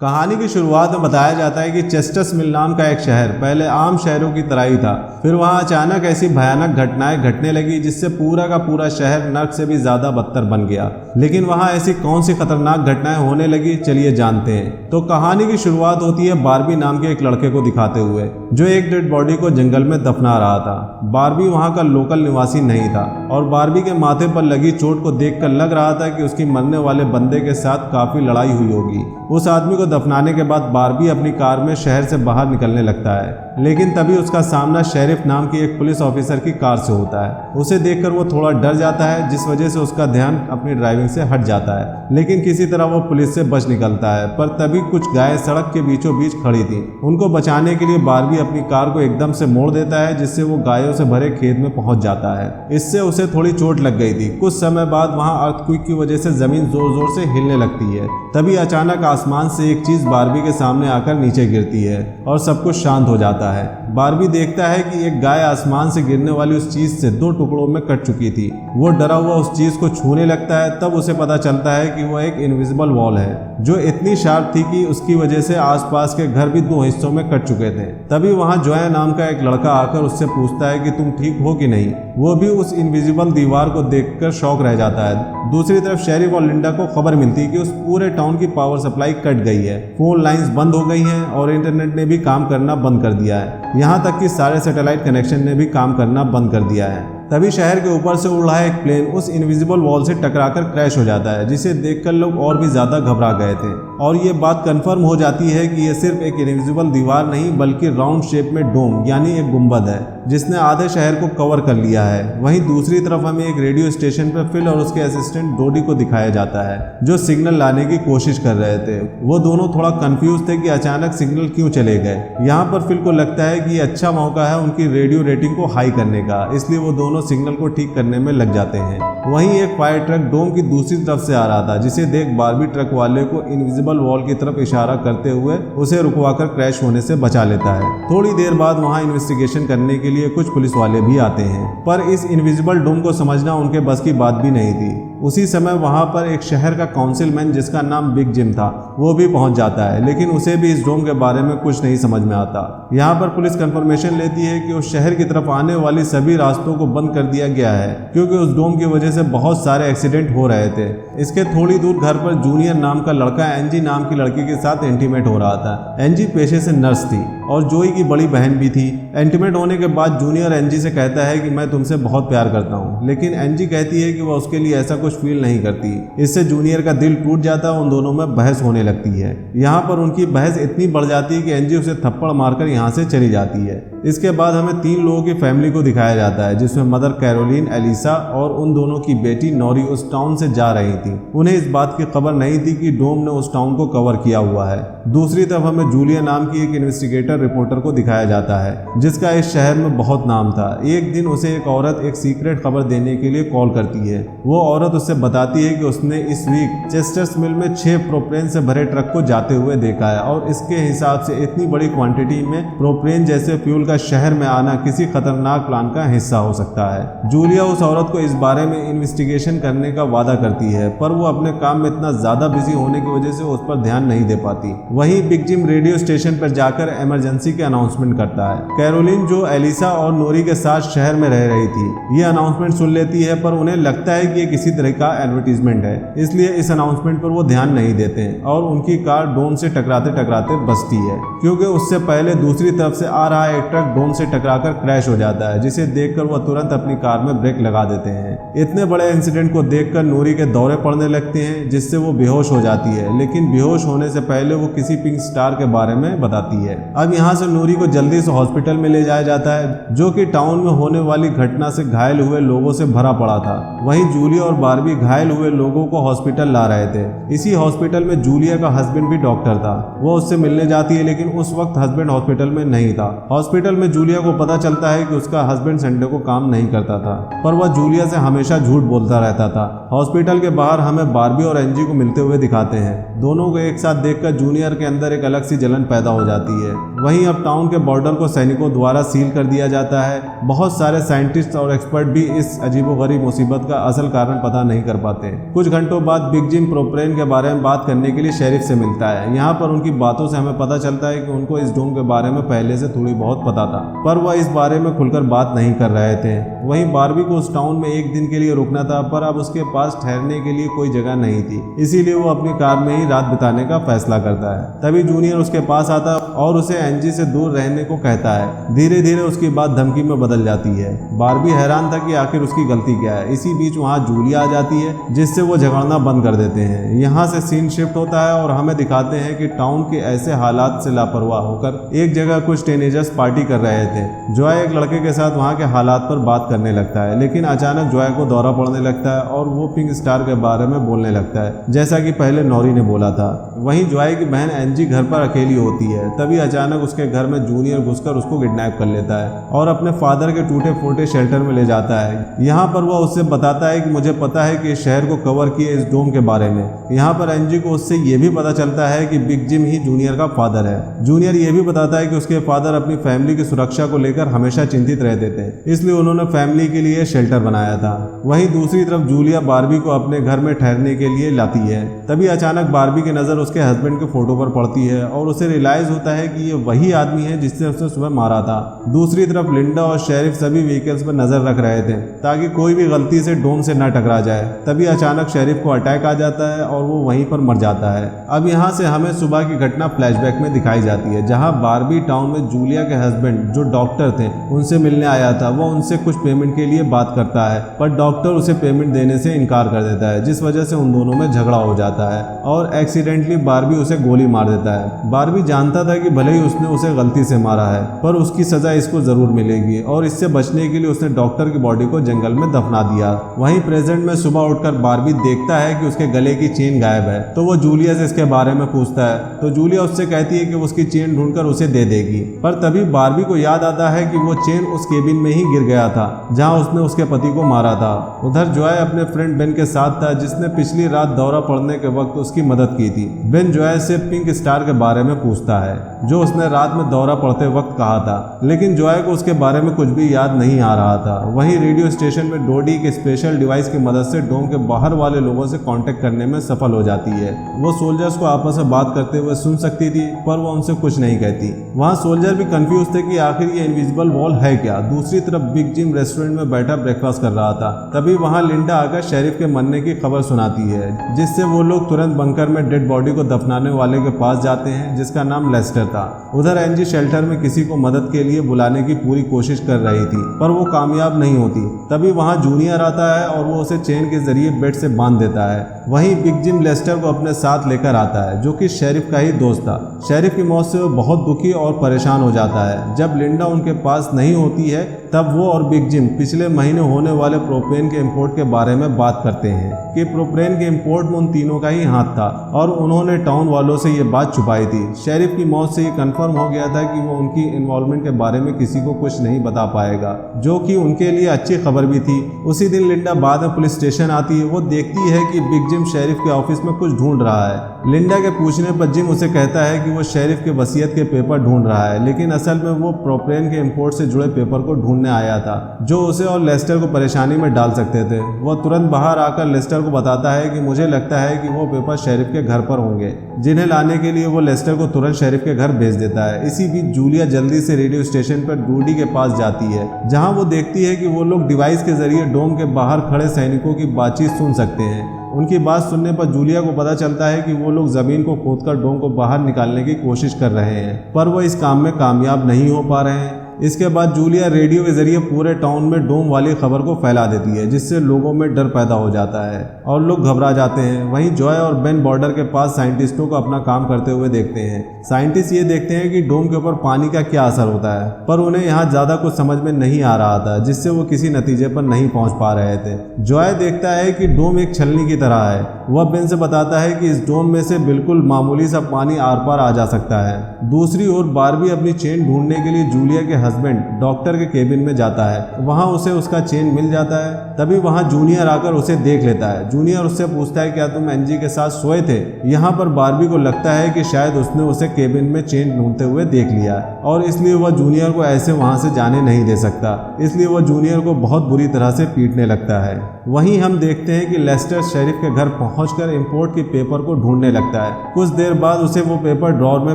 कहानी की शुरुआत में बताया जाता है कि चेस्टर्स मिल नाम का एक शहर पहले आम शहरों की तरह ही था। फिर वहां अचानक ऐसी भयानक घटनाएं घटने लगी जिससे पूरा का पूरा शहर नर्क से भी ज्यादा बदतर बन गया। लेकिन वहां ऐसी कौन सी खतरनाक घटनाएं होने लगी, चलिए जानते हैं। तो कहानी की शुरुआत होती है बारबी नाम के एक लड़के को दिखाते हुए जो एक डेड बॉडी को जंगल में दफना रहा था। बारबी वहां का लोकल निवासी नहीं था और बारबी के माथे पर लगी चोट को देखकर लग रहा था कि उसकी मरने वाले बंदे के साथ काफी लड़ाई हुई होगी। उस आदमी को दफनाने के बाद बारबी अपनी कार में शहर से बाहर निकलने लगता है, लेकिन तभी उसका सामना शेरिफ नाम की एक पुलिस ऑफिसर की कार से होता है। उसे देखकर वो थोड़ा डर जाता है, जिस वजह से उसका ध्यान अपनी ड्राइविंग से हट जाता है। लेकिन किसी तरह वो पुलिस से बच निकलता है। पर तभी कुछ गायें सड़क के बीचों बीच खड़ी थी। उनको बचाने के लिए बारबी अपनी कार को एकदम से मोड़ देता है, जिससे वो गायों से भरे खेत में पहुंच जाता है। इससे उसे थोड़ी चोट लग गई थी। कुछ समय बाद वहां अर्थक्वेक की वजह से जमीन जोर जोर से हिलने लगती है। तभी अचानक आसमान से एक चीज बारबी के सामने आकर नीचे गिरती है और सब कुछ शांत हो जाता है। बारबी देखता है कि एक गाय आसमान से गिरने वाली उस चीज से 2 टुकड़ों में कट चुकी थी। वो डरा हुआ उस चीज को छूने लगता है। तब उसे पता चलता है कि वह एक इनविजिबल वॉल है जो इतनी शार्प थी कि उसकी वजह से आसपास के घर भी 2 हिस्सों में कट चुके थे। तभी वहां जोया नाम का एक लड़का आकर उससे पूछता है कि तुम ठीक हो कि नहीं। वो भी उस इनविजिबल दीवार को देखकर शॉक रह जाता है। दूसरी तरफ शेरिफ और लिंडा को खबर मिलती है कि उस पूरे टाउन की पावर सप्लाई कट गई है, फोन लाइंस बंद हो गई हैं और इंटरनेट ने भी काम करना बंद कर दिया है। यहाँ तक कि सारे सैटेलाइट कनेक्शन ने भी काम करना बंद कर दिया है। तभी शहर के ऊपर से उड़ रहा एक प्लेन उस इनविजिबल वॉल से टकराकर क्रैश हो जाता है, जिसे देखकर लोग और भी ज्यादा घबरा गए थे। और ये बात कंफर्म हो जाती है कि ये सिर्फ एक इनविजिबल दीवार नहीं बल्कि राउंड शेप में डोम यानी एक गुंबद है जिसने आधे शहर को कवर कर लिया है। वहीं दूसरी तरफ हमें एक रेडियो स्टेशन पर फिल और उसके असिस्टेंट डोडी को दिखाया जाता है जो सिग्नल लाने की कोशिश कर रहे थे। वो दोनों थोड़ा कंफ्यूज थे कि अचानक सिग्नल क्यों चले गए। यहाँ पर फिल को लगता है कि ये अच्छा मौका है उनकी रेडियो रेटिंग को हाई करने का, इसलिए वो दोनों सिग्नल को ठीक करने में लग जाते हैं। वहीं एक फायर ट्रक डोम की दूसरी तरफ से आ रहा था, जिसे देख बारबी ट्रक वाले को इनविजिबल वॉल की तरफ इशारा करते हुए उसे रुकवाकर क्रैश होने से बचा लेता है। थोड़ी देर बाद वहां इन्वेस्टिगेशन करने के लिए कुछ पुलिस वाले भी आते हैं, पर इस इनविजिबल डोम को समझना उनके बस की बात भी नहीं थी। उसी समय वहां पर एक शहर का काउंसिलमैन जिसका नाम बिग जिम था वो भी पहुंच जाता है, लेकिन उसे भी इस डोम के बारे में कुछ नहीं समझ में आता। यहाँ पर पुलिस कंफर्मेशन लेती है कि उस शहर की तरफ आने वाली सभी रास्तों को बंद कर दिया गया है क्योंकि उस डोम की वजह से बहुत सारे एक्सीडेंट हो रहे थे। इसके थोड़ी दूर घर पर जूनियर नाम का लड़का एंजी नाम की लड़की के साथ इंटीमेट हो रहा था। एंजी पेशे से नर्स थी और जोई की बड़ी बहन भी थी। इंटीमेट होने के बाद जूनियर एंजी से कहता है कि मैं तुमसे बहुत प्यार करता हूँ, लेकिन एंजी कहती है कि वह उसके लिए ऐसा कुछ फील नहीं करती। इससे जूनियर का दिल टूट जाता है। उन दोनों में बहस होने लगती है। यहाँ पर उनकी बहस इतनी बढ़ जाती है कि एंजी उसे थप्पड़ मारकर यहाँ से चली जाती है। इसके बाद हमें 3 लोगों की फैमिली को दिखाया जाता है, जिसमें मदर कैरोलिन, एलिसा और उन दोनों की बेटी नोरी उस टाउन से जा रही थी। उन्हें इस बात की खबर नहीं थी कि डोम ने उस टाउन को कवर किया हुआ है। दूसरी तरफ हमें जूलिया नाम की एक इन्वेस्टिगेटर रिपोर्टर को दिखाया जाता है जिसका इस शहर में बहुत नाम था। एक दिन उसे एक औरत एक सीक्रेट खबर देने के लिए कॉल करती है। वो औरत उससे बताती है कि उसने इस वीक चेस्टर्स मिल में 6 प्रोपेन से भरे ट्रक को जाते हुए देखा है और इसके हिसाब से इतनी बड़ी क्वांटिटी में प्रोपेन जैसे फ्यूल का शहर में आना किसी खतरनाक प्लान का हिस्सा हो सकता है। जूलिया उस औरत को इस बारे में इन्वेस्टिगेशन करने का वादा करती है, पर वो अपने काम में इतना ज्यादा बिजी होने की वजह से उस पर ध्यान नहीं दे पाती। वहीं बिग जिम रेडियो स्टेशन पर जाकर इमरजेंसी के अनाउंसमेंट करता है। कैरोलिन जो एलिसा और नोरी के साथ शहर में रह रही थी ये अनाउंसमेंट सुन लेती है, पर उन्हें लगता है कि ये किसी तरह का एडवर्टीजमेंट है, इसलिए इस अनाउंसमेंट पर वो ध्यान नहीं देते हैं और उनकी कार डोम से टकराते टकराते बचती है क्योंकि उससे पहले दूसरी तरफ से आ रहा एक ट्रक डोम से टकराकर क्रैश हो जाता है, जिसे देखकर वह तुरंत अपनी कार में ब्रेक लगा देते हैं। इतने बड़े इंसिडेंट को देखकर नूरी के दौरे पड़ने लगते हैं, जिससे वो बेहोश हो जाती है, लेकिन बेहोश होने से पहले वो किसी पिंक स्टार के बारे में बताती है। अब यहाँ से नूरी को जल्दी से हॉस्पिटल में ले जाया जाता है, जो कि टाउन में होने वाली घटना से घायल हुए लोगों से भरा पड़ा था। वहीं जूलिया और बारबी घायल हुए लोगों को हॉस्पिटल ला रहे थे। इसी हॉस्पिटल में जूलिया का हस्बैंड भी डॉक्टर था। वो उससे मिलने जाती है, लेकिन उस वक्त हस्बैंड हॉस्पिटल में नहीं था। हॉस्पिटल में जूलिया को पता चलता है कि उसका हस्बैंड संडे को काम नहीं करता था, पर वह जूलिया से हमेशा झूठ बोलता रहता था। हॉस्पिटल के बाहर हमें बारबी और एंजी को मिलते हुए दिखाते हैं। दोनों को एक साथ देखकर जूनियर के अंदर एक अलग सी जलन पैदा हो जाती है। वहीं अब टाउन के बॉर्डर को सैनिकों द्वारा सील कर दिया जाता है। बहुत सारे साइंटिस्ट और एक्सपर्ट भी इस अजीबोगरीब मुसीबत का असल कारण पता नहीं कर पाते। कुछ घंटों बाद बिग जिम प्रोपेन के बारे में बात करने के लिए शेरिफ से मिलता है। यहाँ पर उनकी बातों से हमें पता चलता है कि उनको इस डोम के बारे में पहले से थोड़ी बहुत पता था, पर वह इस बारे में खुलकर बात नहीं कर रहे थे। वहीं बारबी को उस टाउन में एक दिन के लिए रुकना था, पर अब उसके पास ठहरने के लिए कोई जगह नहीं थी, इसीलिए वो अपनी कार में ही रात बिताने का फैसला करता है। तभी जूनियर उसके पास आता और उसे एंजी से दूर रहने को कहता है। धीरे धीरे उसकी बात धमकी में बदल जाती है। बारबी हैरान था कि आखिर उसकी गलती क्या है। इसी बीच वहाँ जूलिया आ जाती है, जिससे वो झगड़ना बंद कर देते हैं। यहाँ से सीन शिफ्ट होता है और हमें दिखाते हैं कि टाउन के ऐसे हालात से लापरवाह होकर एक जगह कुछ टीनेजर्स पार्टी कर रहे थे। जॉय एक लड़के के साथ वहाँ के हालात पर बात करने लगता है, लेकिन अचानक जॉय को दौरा पड़ने लगता है और वो पिंक स्टार के बारे में बोलने लगता है, जैसा कि पहले नौरी ने बोला था। वहीं जॉय की बहन एंजी घर पर अकेली होती है। तभी अचानक उसके घर में जूनियर घुसकर उसको किडनैप कर लेता है और अपने फादर के टूटे फूटे शेल्टर में ले जाता है। यहाँ पर वह उससे बताता है कि मुझे पता है कि इस शहर को कवर किए इस डोम के बारे में। यहाँ पर एंजी को उससे ये भी पता चलता है कि बिग जिम ही जूनियर का फादर है। जूनियर ये भी बताता है कि उसके फादर अपनी फैमिली की सुरक्षा को लेकर हमेशा चिंतित रहते थे, इसलिए उन्होंने फैमिली के लिए शेल्टर बनाया था। वहीं दूसरी तरफ जूलिया बारबी को अपने घर में ठहरने के लिए लाती है। तभी अचानक बारबी की नजर उसके हस्बैंड के फोटो पर पड़ती है और उसे रियलाइज होता है कि ये वही आदमी है जिससे उसने सुबह मारा था। दूसरी तरफ लिंडा और शेरिफ सभी व्हीकल्स पर नजर रख रहे थे ताकि कोई भी गलती से डोम से न टकरा जाए। तभी अचानक शेरिफ को अटैक आ जाता है और वो वहीं पर मर जाता है। अब यहाँ से हमें सुबह की घटना फ्लैशबैक में दिखाई जाती है, जहाँ बारबी टाउन में जूलिया के हस्बैंड जो डॉक्टर थे उनसे मिलने आया था। वो उनसे कुछ पेमेंट के लिए बात करता है, पर डॉक्टर उसे पेमेंट देने से इनकार कर देता है, जिस वजह से उन दोनों में झगड़ा हो जाता है और एक्सीडेंटली बारबी उसे गोली मार देता है। बारबी जानता था कि भले ही उसने उसे गलती से मारा है, पर उसकी सजा इसको जरूर मिलेगी और इससे बचने के लिए उसने डॉक्टर की बॉडी को जंगल में दफना दिया। वहीं प्रेजेंट में सुबह उठकर बारबी देखता है कि उसके गले की चेन गायब है, तो वो जूलिया से इसके बारे में पूछता है, तो जूलिया उससे कहती है कि उसकी चेन ढूंढकर उसे दे देगी। पर तभी बारबी को याद आता है कि वो चेन उस केबिन में ही गिर गया था जहां उसने उसके पति को मारा था। उधर जॉय अपने फ्रेंड बेन के साथ था, जिसने पिछली रात दौरा पड़ने के वक्त उसकी मदद की थी। बेन जॉय से पिंक स्टार के बारे में पूछता है, जो उसने रात में दौरा पड़ते वक्त कहा था, लेकिन जॉय को उसके बारे में कुछ भी याद नहीं आ रहा था। वहीं रेडियो स्टेशन में डोडी के स्पेशल डिवाइस की मदद से डोम के बाहर वाले लोगों से कांटेक्ट करने में सफल हो जाती है। वो सोल्जर्स को आपस में बात करते हुए सुन सकती थी, पर वो उनसे कुछ नहीं कहती। वहाँ सोल्जर भी कंफ्यूज थे कि आखिर ये इनविजिबल वॉल है क्या। दूसरी तरफ बिग जिम रेस्टोरेंट में बैठा ब्रेकफास्ट कर रहा था। तभी वहाँ लिंडा आकर शेरिफ के मरने की खबर सुनाती है, जिससे वो लोग तुरंत बंकर में डेड बॉडी को दफनाने वाले के पास जाते हैं, जिसका नाम लेस्टर था। उधर एंजी शेल्टर में किसी को मदद के लिए बुलाने की पूरी कोशिश कर रही थी, पर वो कामयाब नहीं होती। तभी वहाँ जूनियर आता है और वो उसे चेन के जरिए बेड से बांध देता है। वहीं बिग जिम लेस्टर को अपने साथ लेकर आता है, जो कि शेरिफ का ही दोस्त था। शेरिफ की मौत से वो बहुत दुखी और परेशान हो जाता है। जब लिंडा उनके पास नहीं होती है, तब वो और बिग जिम पिछले महीने होने वाले प्रोपेन के इंपोर्ट के बारे में बात करते हैं कि प्रोपेन के इंपोर्ट में उन तीनों का ही हाथ था और उन्होंने टाउन वालों से ये बात छुपाई थी। शेरिफ की मौत से ये कंफर्म हो गया था कि वो उनकी इन्वॉल्वमेंट के बारे में किसी को कुछ नहीं बता पाएगा, जो कि उनके लिए अच्छी खबर भी थी। उसी दिन लिंडा बाद में पुलिस स्टेशन आती है। वो देखती है कि बिग जिम शेरिफ के ऑफिस में कुछ ढूंढ रहा है। लिंडा के पूछने पर जिम उसे कहता है कि वो शेरिफ के वसीयत के पेपर ढूंढ रहा है, लेकिन असल में वो प्रोपेन के इंपोर्ट से जुड़े पेपर को ढूंढने आया था, जो उसे और लेस्टर को परेशानी में डाल सकते थे। वो तुरंत बाहर आकर लेस्टर को बताता है कि मुझे लगता है कि वो पेपर शेरिफ के घर पर होंगे, जिन्हें लाने के लिए वो लेस्टर को तुरंत शेरिफ के घर भेज देता है। इसी बीच जूलिया जल्दी से रेडियो स्टेशन पर डूडी के पास जाती है, जहां वो देखती है कि वो लोग डिवाइस के जरिए डोम के बाहर खड़े सैनिकों की बातचीत सुन सकते हैं। उनकी बात सुनने पर जूलिया को पता चलता है कि वो लोग जमीन को खोदकर डोम को बाहर निकालने की कोशिश कर रहे हैं, पर वो इस काम में कामयाब नहीं हो पा रहे हैं। इसके बाद जूलिया रेडियो के जरिए पूरे टाउन में डोम वाली खबर को फैला देती है, जिससे लोगों में डर पैदा हो जाता है और लोग घबरा जाते हैं। वहीं जॉय और बेन बॉर्डर के पास साइंटिस्टों को अपना काम करते हुए देखते हैं। साइंटिस्ट ये देखते हैं कि डोम के ऊपर पानी का क्या असर होता है, पर उन्हें यहाँ ज्यादा कुछ समझ में नहीं आ रहा था, जिससे वो किसी नतीजे पर नहीं पहुंच पा रहे थे। जॉय देखता है कि डोम एक छलनी की तरह है। वह बेन से बताता है कि इस डोम में से बिल्कुल मामूली सा पानी आर पार आ जा सकता है। दूसरी ओर बारबी अपनी चेन ढूंढने के लिए जूलिया के हस्बैंड डॉक्टर के केबिन में जाता है। वहाँ उसे उसका चेन मिल जाता है। तभी वहाँ जूनियर आकर उसे देख लेता है। जूनियर उससे पूछता है क्या तुम एनजी के साथ सोए थे। यहाँ पर बार्बी को लगता है कि शायद उसने उसे केबिन में चेन ढूंढते हुए देख लिया और इसलिए वह जूनियर को ऐसे वहाँ से जाने नहीं दे सकता। इसलिए वह जूनियर को बहुत बुरी तरह से पीटने लगता है। वहीं हम देखते हैं कि लेस्टर शेरिफ के घर पहुंचकर इंपोर्ट के पेपर को ढूंढने लगता है। कुछ देर बाद उसे वो पेपर ड्रॉर में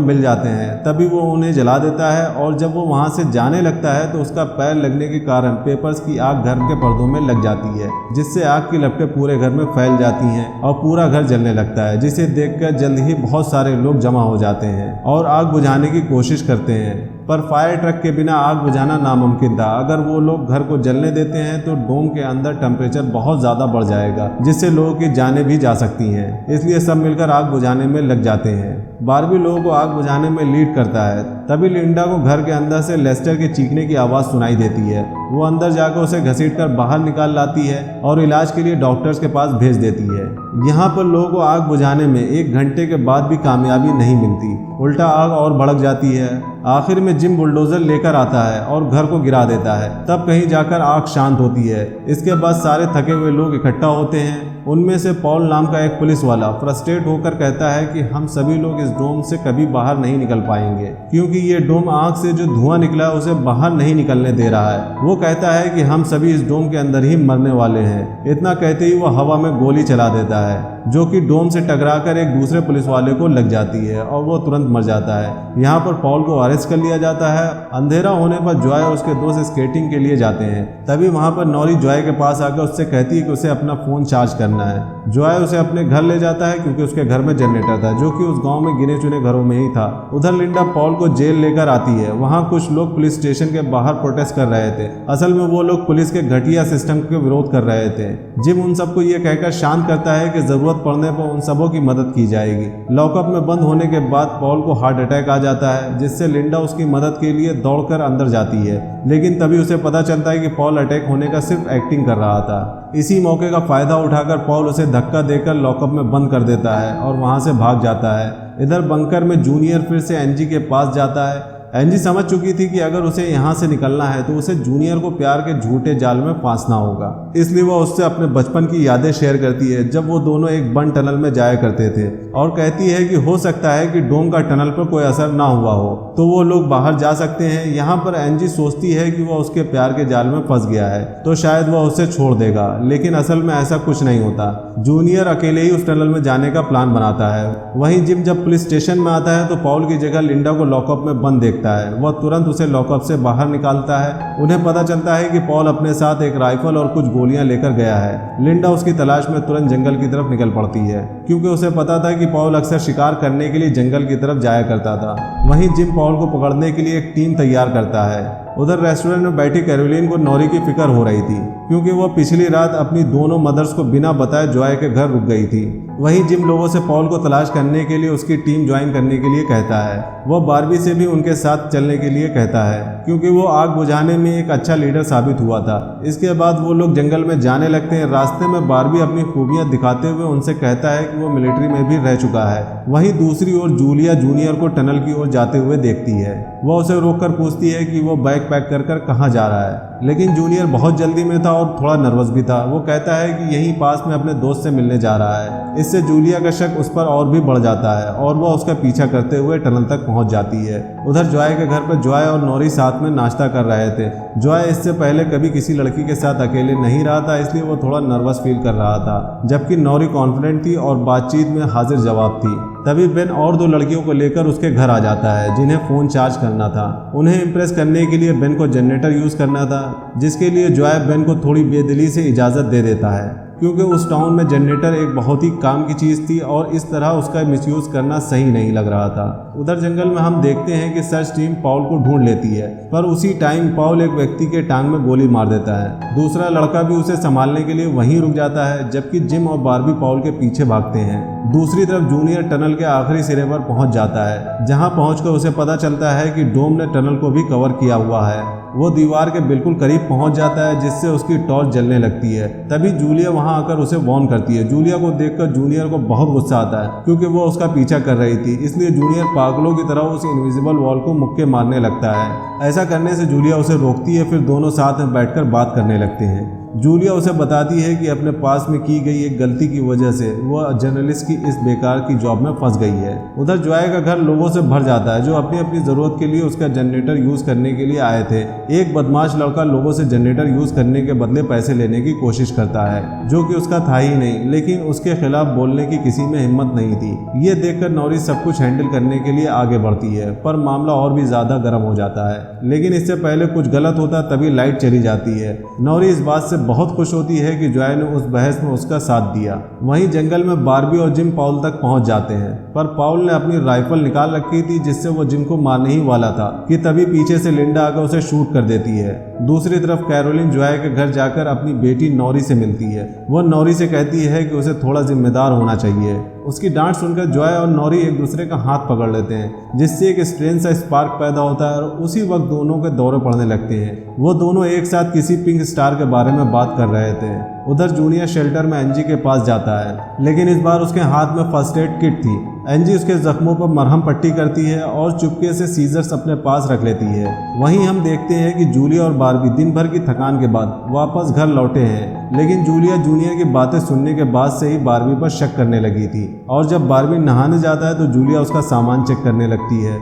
मिल जाते हैं। तभी वो उन्हें जला देता है और जब वो वहां से जाने लगता है तो उसका पैर लगने के कारण पेपर्स की आग घर के पर्दों में लग जाती है, जिससे आग की लपटें पूरे घर में फैल जाती हैं और पूरा घर जलने लगता है, जिसे देखकर जल्द ही बहुत सारे लोग जमा हो जाते हैं और आग बुझाने की कोशिश करते हैं। पर फायर ट्रक के बिना आग बुझाना नामुमकिन था। अगर वो लोग घर को जलने देते हैं तो डोम के अंदर टेम्परेचर बहुत ज़्यादा बढ़ जाएगा, जिससे लोगों की जानें भी जा सकती हैं। इसलिए सब मिलकर आग बुझाने में लग जाते हैं। बार्बी लोगों को आग बुझाने में लीड करता है। तभी लिंडा को घर के अंदर से लेस्टर के चीखने की आवाज़ सुनाई देती है। वो अंदर जाकर उसे घसीटकर बाहर निकाल लाती है और इलाज के लिए डॉक्टर्स के पास भेज देती है। यहाँ पर लोगों को आग बुझाने में 1 घंटे के बाद भी कामयाबी नहीं मिलती, उल्टा आग और भड़क जाती है। आखिर में जिम बुलडोजर लेकर आता है और घर को गिरा देता है। तब कहीं जाकर आग शांत होती है। इसके बाद सारे थके हुए लोग इकट्ठा होते हैं। उनमें से पॉल नाम का एक पुलिस वाला फ्रस्ट्रेट होकर कहता है कि हम सभी लोग इस डोम से कभी बाहर नहीं निकल पाएंगे, क्योंकि ये डोम आग से जो धुआं निकला है उसे बाहर नहीं निकलने दे रहा है। वो कहता है कि हम सभी इस डोम के अंदर ही मरने वाले हैं। इतना कहते ही वो हवा में गोली चला देता है, जो कि डोम से टकराकर एक दूसरे पुलिस वाले को लग जाती है और वो तुरंत मर जाता है। यहाँ पर पॉल को अरेस्ट कर लिया जाता है। अंधेरा होने पर जॉय और उसके दोस्त स्केटिंग के लिए जाते हैं। तभी वहाँ पर नॉरी जॉय के पास आकर उससे कहती है कि उसे अपना फोन चार्ज करना है। जॉय उसे अपने घर ले जाता है क्योंकि उसके घर में जनरेटर था, जो कि उस गांव में गिने चुने घरों में ही था। उधर लिंडा पॉल को जेल लेकर आती है। वहाँ कुछ लोग पुलिस स्टेशन के बाहर प्रोटेस्ट कर रहे थे। असल में वो लोग पुलिस के घटिया सिस्टम के विरोध कर रहे थे। जिम उन सबको ये कहकर शांत करता है कि जरूरत पड़ने पर उन सबों की मदद की जाएगी। लॉकअप में बंद होने के बाद पॉल को हार्ट अटैक आ जाता है, जिससे लिंडा उसकी मदद के लिए दौड़कर अंदर जाती है। लेकिन तभी उसे पता चलता है कि पॉल अटैक होने का सिर्फ एक्टिंग कर रहा था। इसी मौके का फायदा उठाकर पॉल उसे धक्का देकर लॉकअप में बंद कर देता है और वहां से भाग जाता है। इधर बंकर में जूनियर फिर से एनजी के पास जाता है। एनजी समझ चुकी थी कि अगर उसे यहाँ से निकलना है तो उसे जूनियर को प्यार के झूठे जाल में फांसना होगा। इसलिए वह उससे अपने बचपन की यादें शेयर करती है, जब वो दोनों एक बंद टनल में जाया करते थे, और कहती है कि हो सकता है कि डोम का टनल पर कोई असर ना हुआ हो तो वो लोग बाहर जा सकते हैं। यहाँ पर एनजी सोचती है कि वह उसके प्यार के जाल में फंस गया है तो शायद वह उसे छोड़ देगा, लेकिन असल में ऐसा कुछ नहीं होता। जूनियर अकेले ही उस टनल में जाने का प्लान बनाता है। वहीं जिम जब पुलिस स्टेशन में आता है तो पॉल की जगह लिंडा को लॉकअप में बंद देखता है। वह तुरंत उसे लॉकअप से बाहर निकालता है। उन्हें पता चलता है कि पॉल अपने साथ एक राइफल और कुछ गोलियां लेकर गया है। लिंडा उसकी तलाश में तुरंत जंगल की तरफ निकल पड़ती है, क्योंकि उसे पता था कि पॉल अक्सर शिकार करने के लिए जंगल की तरफ जाया करता था। वहीं जिम पॉल को पकड़ने के लिए एक टीम तैयार करता है। उधर रेस्टोरेंट में बैठी कैरोलिन को नॉरी की फिक्र हो रही थी, क्योंकि वो पिछली रात अपनी दोनों मदर्स को बिना बताए जॉय के घर रुक गई थी। वहीं जिम लोगों से पॉल को तलाश करने के लिए उसकी टीम ज्वाइन करने के लिए कहता है। वह बार्बी से भी उनके साथ चलने के लिए कहता है, क्योंकि वो आग बुझाने में एक अच्छा लीडर साबित हुआ था। इसके बाद वो लोग जंगल में जाने लगते हैं। रास्ते में बार्बी अपनी खूबियां दिखाते हुए उनसे कहता है कि वो मिलिट्री में भी रह चुका है। वहीं दूसरी ओर जूलिया जूनियर को टनल की ओर जाते हुए देखती है। वह उसे रोककर पूछती है कि वो बैग पैक कर कहाँ जा रहा है, लेकिन जूनियर बहुत जल्दी में था और थोड़ा नर्वस भी था। वो कहता है कि यहीं पास में अपने दोस्त से मिलने जा रहा है। इससे जूलिया का शक उस पर और भी बढ़ जाता है और वह उसका पीछा करते हुए टनल तक पहुंच जाती है। उधर जॉय के घर पर जॉय और नॉरी साथ में नाश्ता कर रहे थे। जॉय इससे पहले कभी किसी लड़की के साथ अकेले नहीं रहा था, इसलिए वो थोड़ा नर्वस फील कर रहा था, जबकि नॉरी कॉन्फिडेंट थी और बातचीत में हाजिर जवाब थी। तभी बेन और 2 लड़कियों को लेकर उसके घर आ जाता है, जिन्हें फोन चार्ज करना था। उन्हें इम्प्रेस करने के लिए बेन को जनरेटर यूज करना था, जिसके लिए जॉय बेन को थोड़ी बेदिली से इजाज़त दे देता है, क्योंकि उस टाउन में जनरेटर एक बहुत ही काम की चीज़ थी और इस तरह उसका मिसयूज़ करना सही नहीं लग रहा था। उधर जंगल में हम देखते हैं कि सर्च टीम पॉल को ढूंढ लेती है, पर उसी टाइम पॉल एक व्यक्ति के टांग में गोली मार देता है। दूसरा लड़का भी उसे संभालने के लिए वहीं रुक जाता है, जबकि जिम और बार्बी पॉल के पीछे भागते हैं। दूसरी तरफ जूनियर टनल के आखिरी सिरे पर पहुंच जाता है, जहां पहुंचकर उसे पता चलता है कि डोम ने टनल को भी कवर किया हुआ है। वो दीवार के बिल्कुल करीब पहुंच जाता है, जिससे उसकी टॉर्च जलने लगती है। तभी जूलिया वहां आकर उसे वार्न करती है। जूलिया को देखकर जूनियर को बहुत गुस्सा आता है, क्योंकि वो उसका पीछा कर रही थी। इसलिए जूनियर पागलों की तरह उस इनविजिबल वॉल को मुक्के मारने लगता है। ऐसा करने से जूलिया उसे रोकती है, फिर दोनों साथ में बैठकर बात करने लगते हैं। जूलिया उसे बताती है कि अपने पास में की गई एक गलती की वजह से वह जर्नलिस्ट की इस बेकार की जॉब में फंस गई है। उधर जॉय का घर लोगों से भर जाता है, जो अपनी अपनी जरूरत के लिए उसका जनरेटर यूज करने के लिए आए थे। एक बदमाश लड़का लोगों से जनरेटर यूज करने के बदले पैसे लेने की कोशिश करता है, जो कि उसका था ही नहीं, लेकिन उसके खिलाफ बोलने की किसी में हिम्मत नहीं थी। ये देखकर नौरी सब कुछ हैंडल करने के लिए आगे बढ़ती है, पर मामला और भी ज्यादा गर्म हो जाता है। लेकिन इससे पहले कुछ गलत होता, तभी लाइट चली जाती है। नौरी इस बात से बहुत खुश होती है कि जॉय ने उस बहस में उसका साथ दिया। वहीं जंगल में बार्बी और जिम पाउल तक पहुंच जाते हैं, पर पाउल ने अपनी राइफल निकाल रखी थी, जिससे वो जिम को मारने ही वाला था कि तभी पीछे से लिंडा आकर उसे शूट कर देती है। दूसरी तरफ कैरोलिन जॉय के घर जाकर अपनी बेटी नौरी से मिलती है। वह नौरी से कहती है कि उसे थोड़ा जिम्मेदार होना चाहिए। उसकी डांट सुनकर जॉय और नौरी एक दूसरे का हाथ पकड़ लेते हैं, जिससे एक स्ट्रेंज सा स्पार्क पैदा होता है और उसी वक्त दोनों के दौरे पड़ने लगते हैं। वो दोनों एक साथ किसी पिंक स्टार के बारे में बात कर रहे थे। उधर जूनियर शेल्टर में एंजी के पास जाता है, लेकिन इस बार उसके हाथ में फर्स्ट एड किट थी। एंजी उसके जख्मों पर मरहम पट्टी करती है और चुपके से सीजर्स अपने पास रख लेती है। वहीं हम देखते हैं कि जूलिया और बार्बी दिन भर की थकान के बाद वापस घर लौटे हैं, लेकिन जूलिया जूनियर की बातें सुनने के बाद से ही बार्बी पर शक करने लगी थी, और जब बार्बी नहाने जाता है तो जूलिया उसका सामान चेक करने लगती है।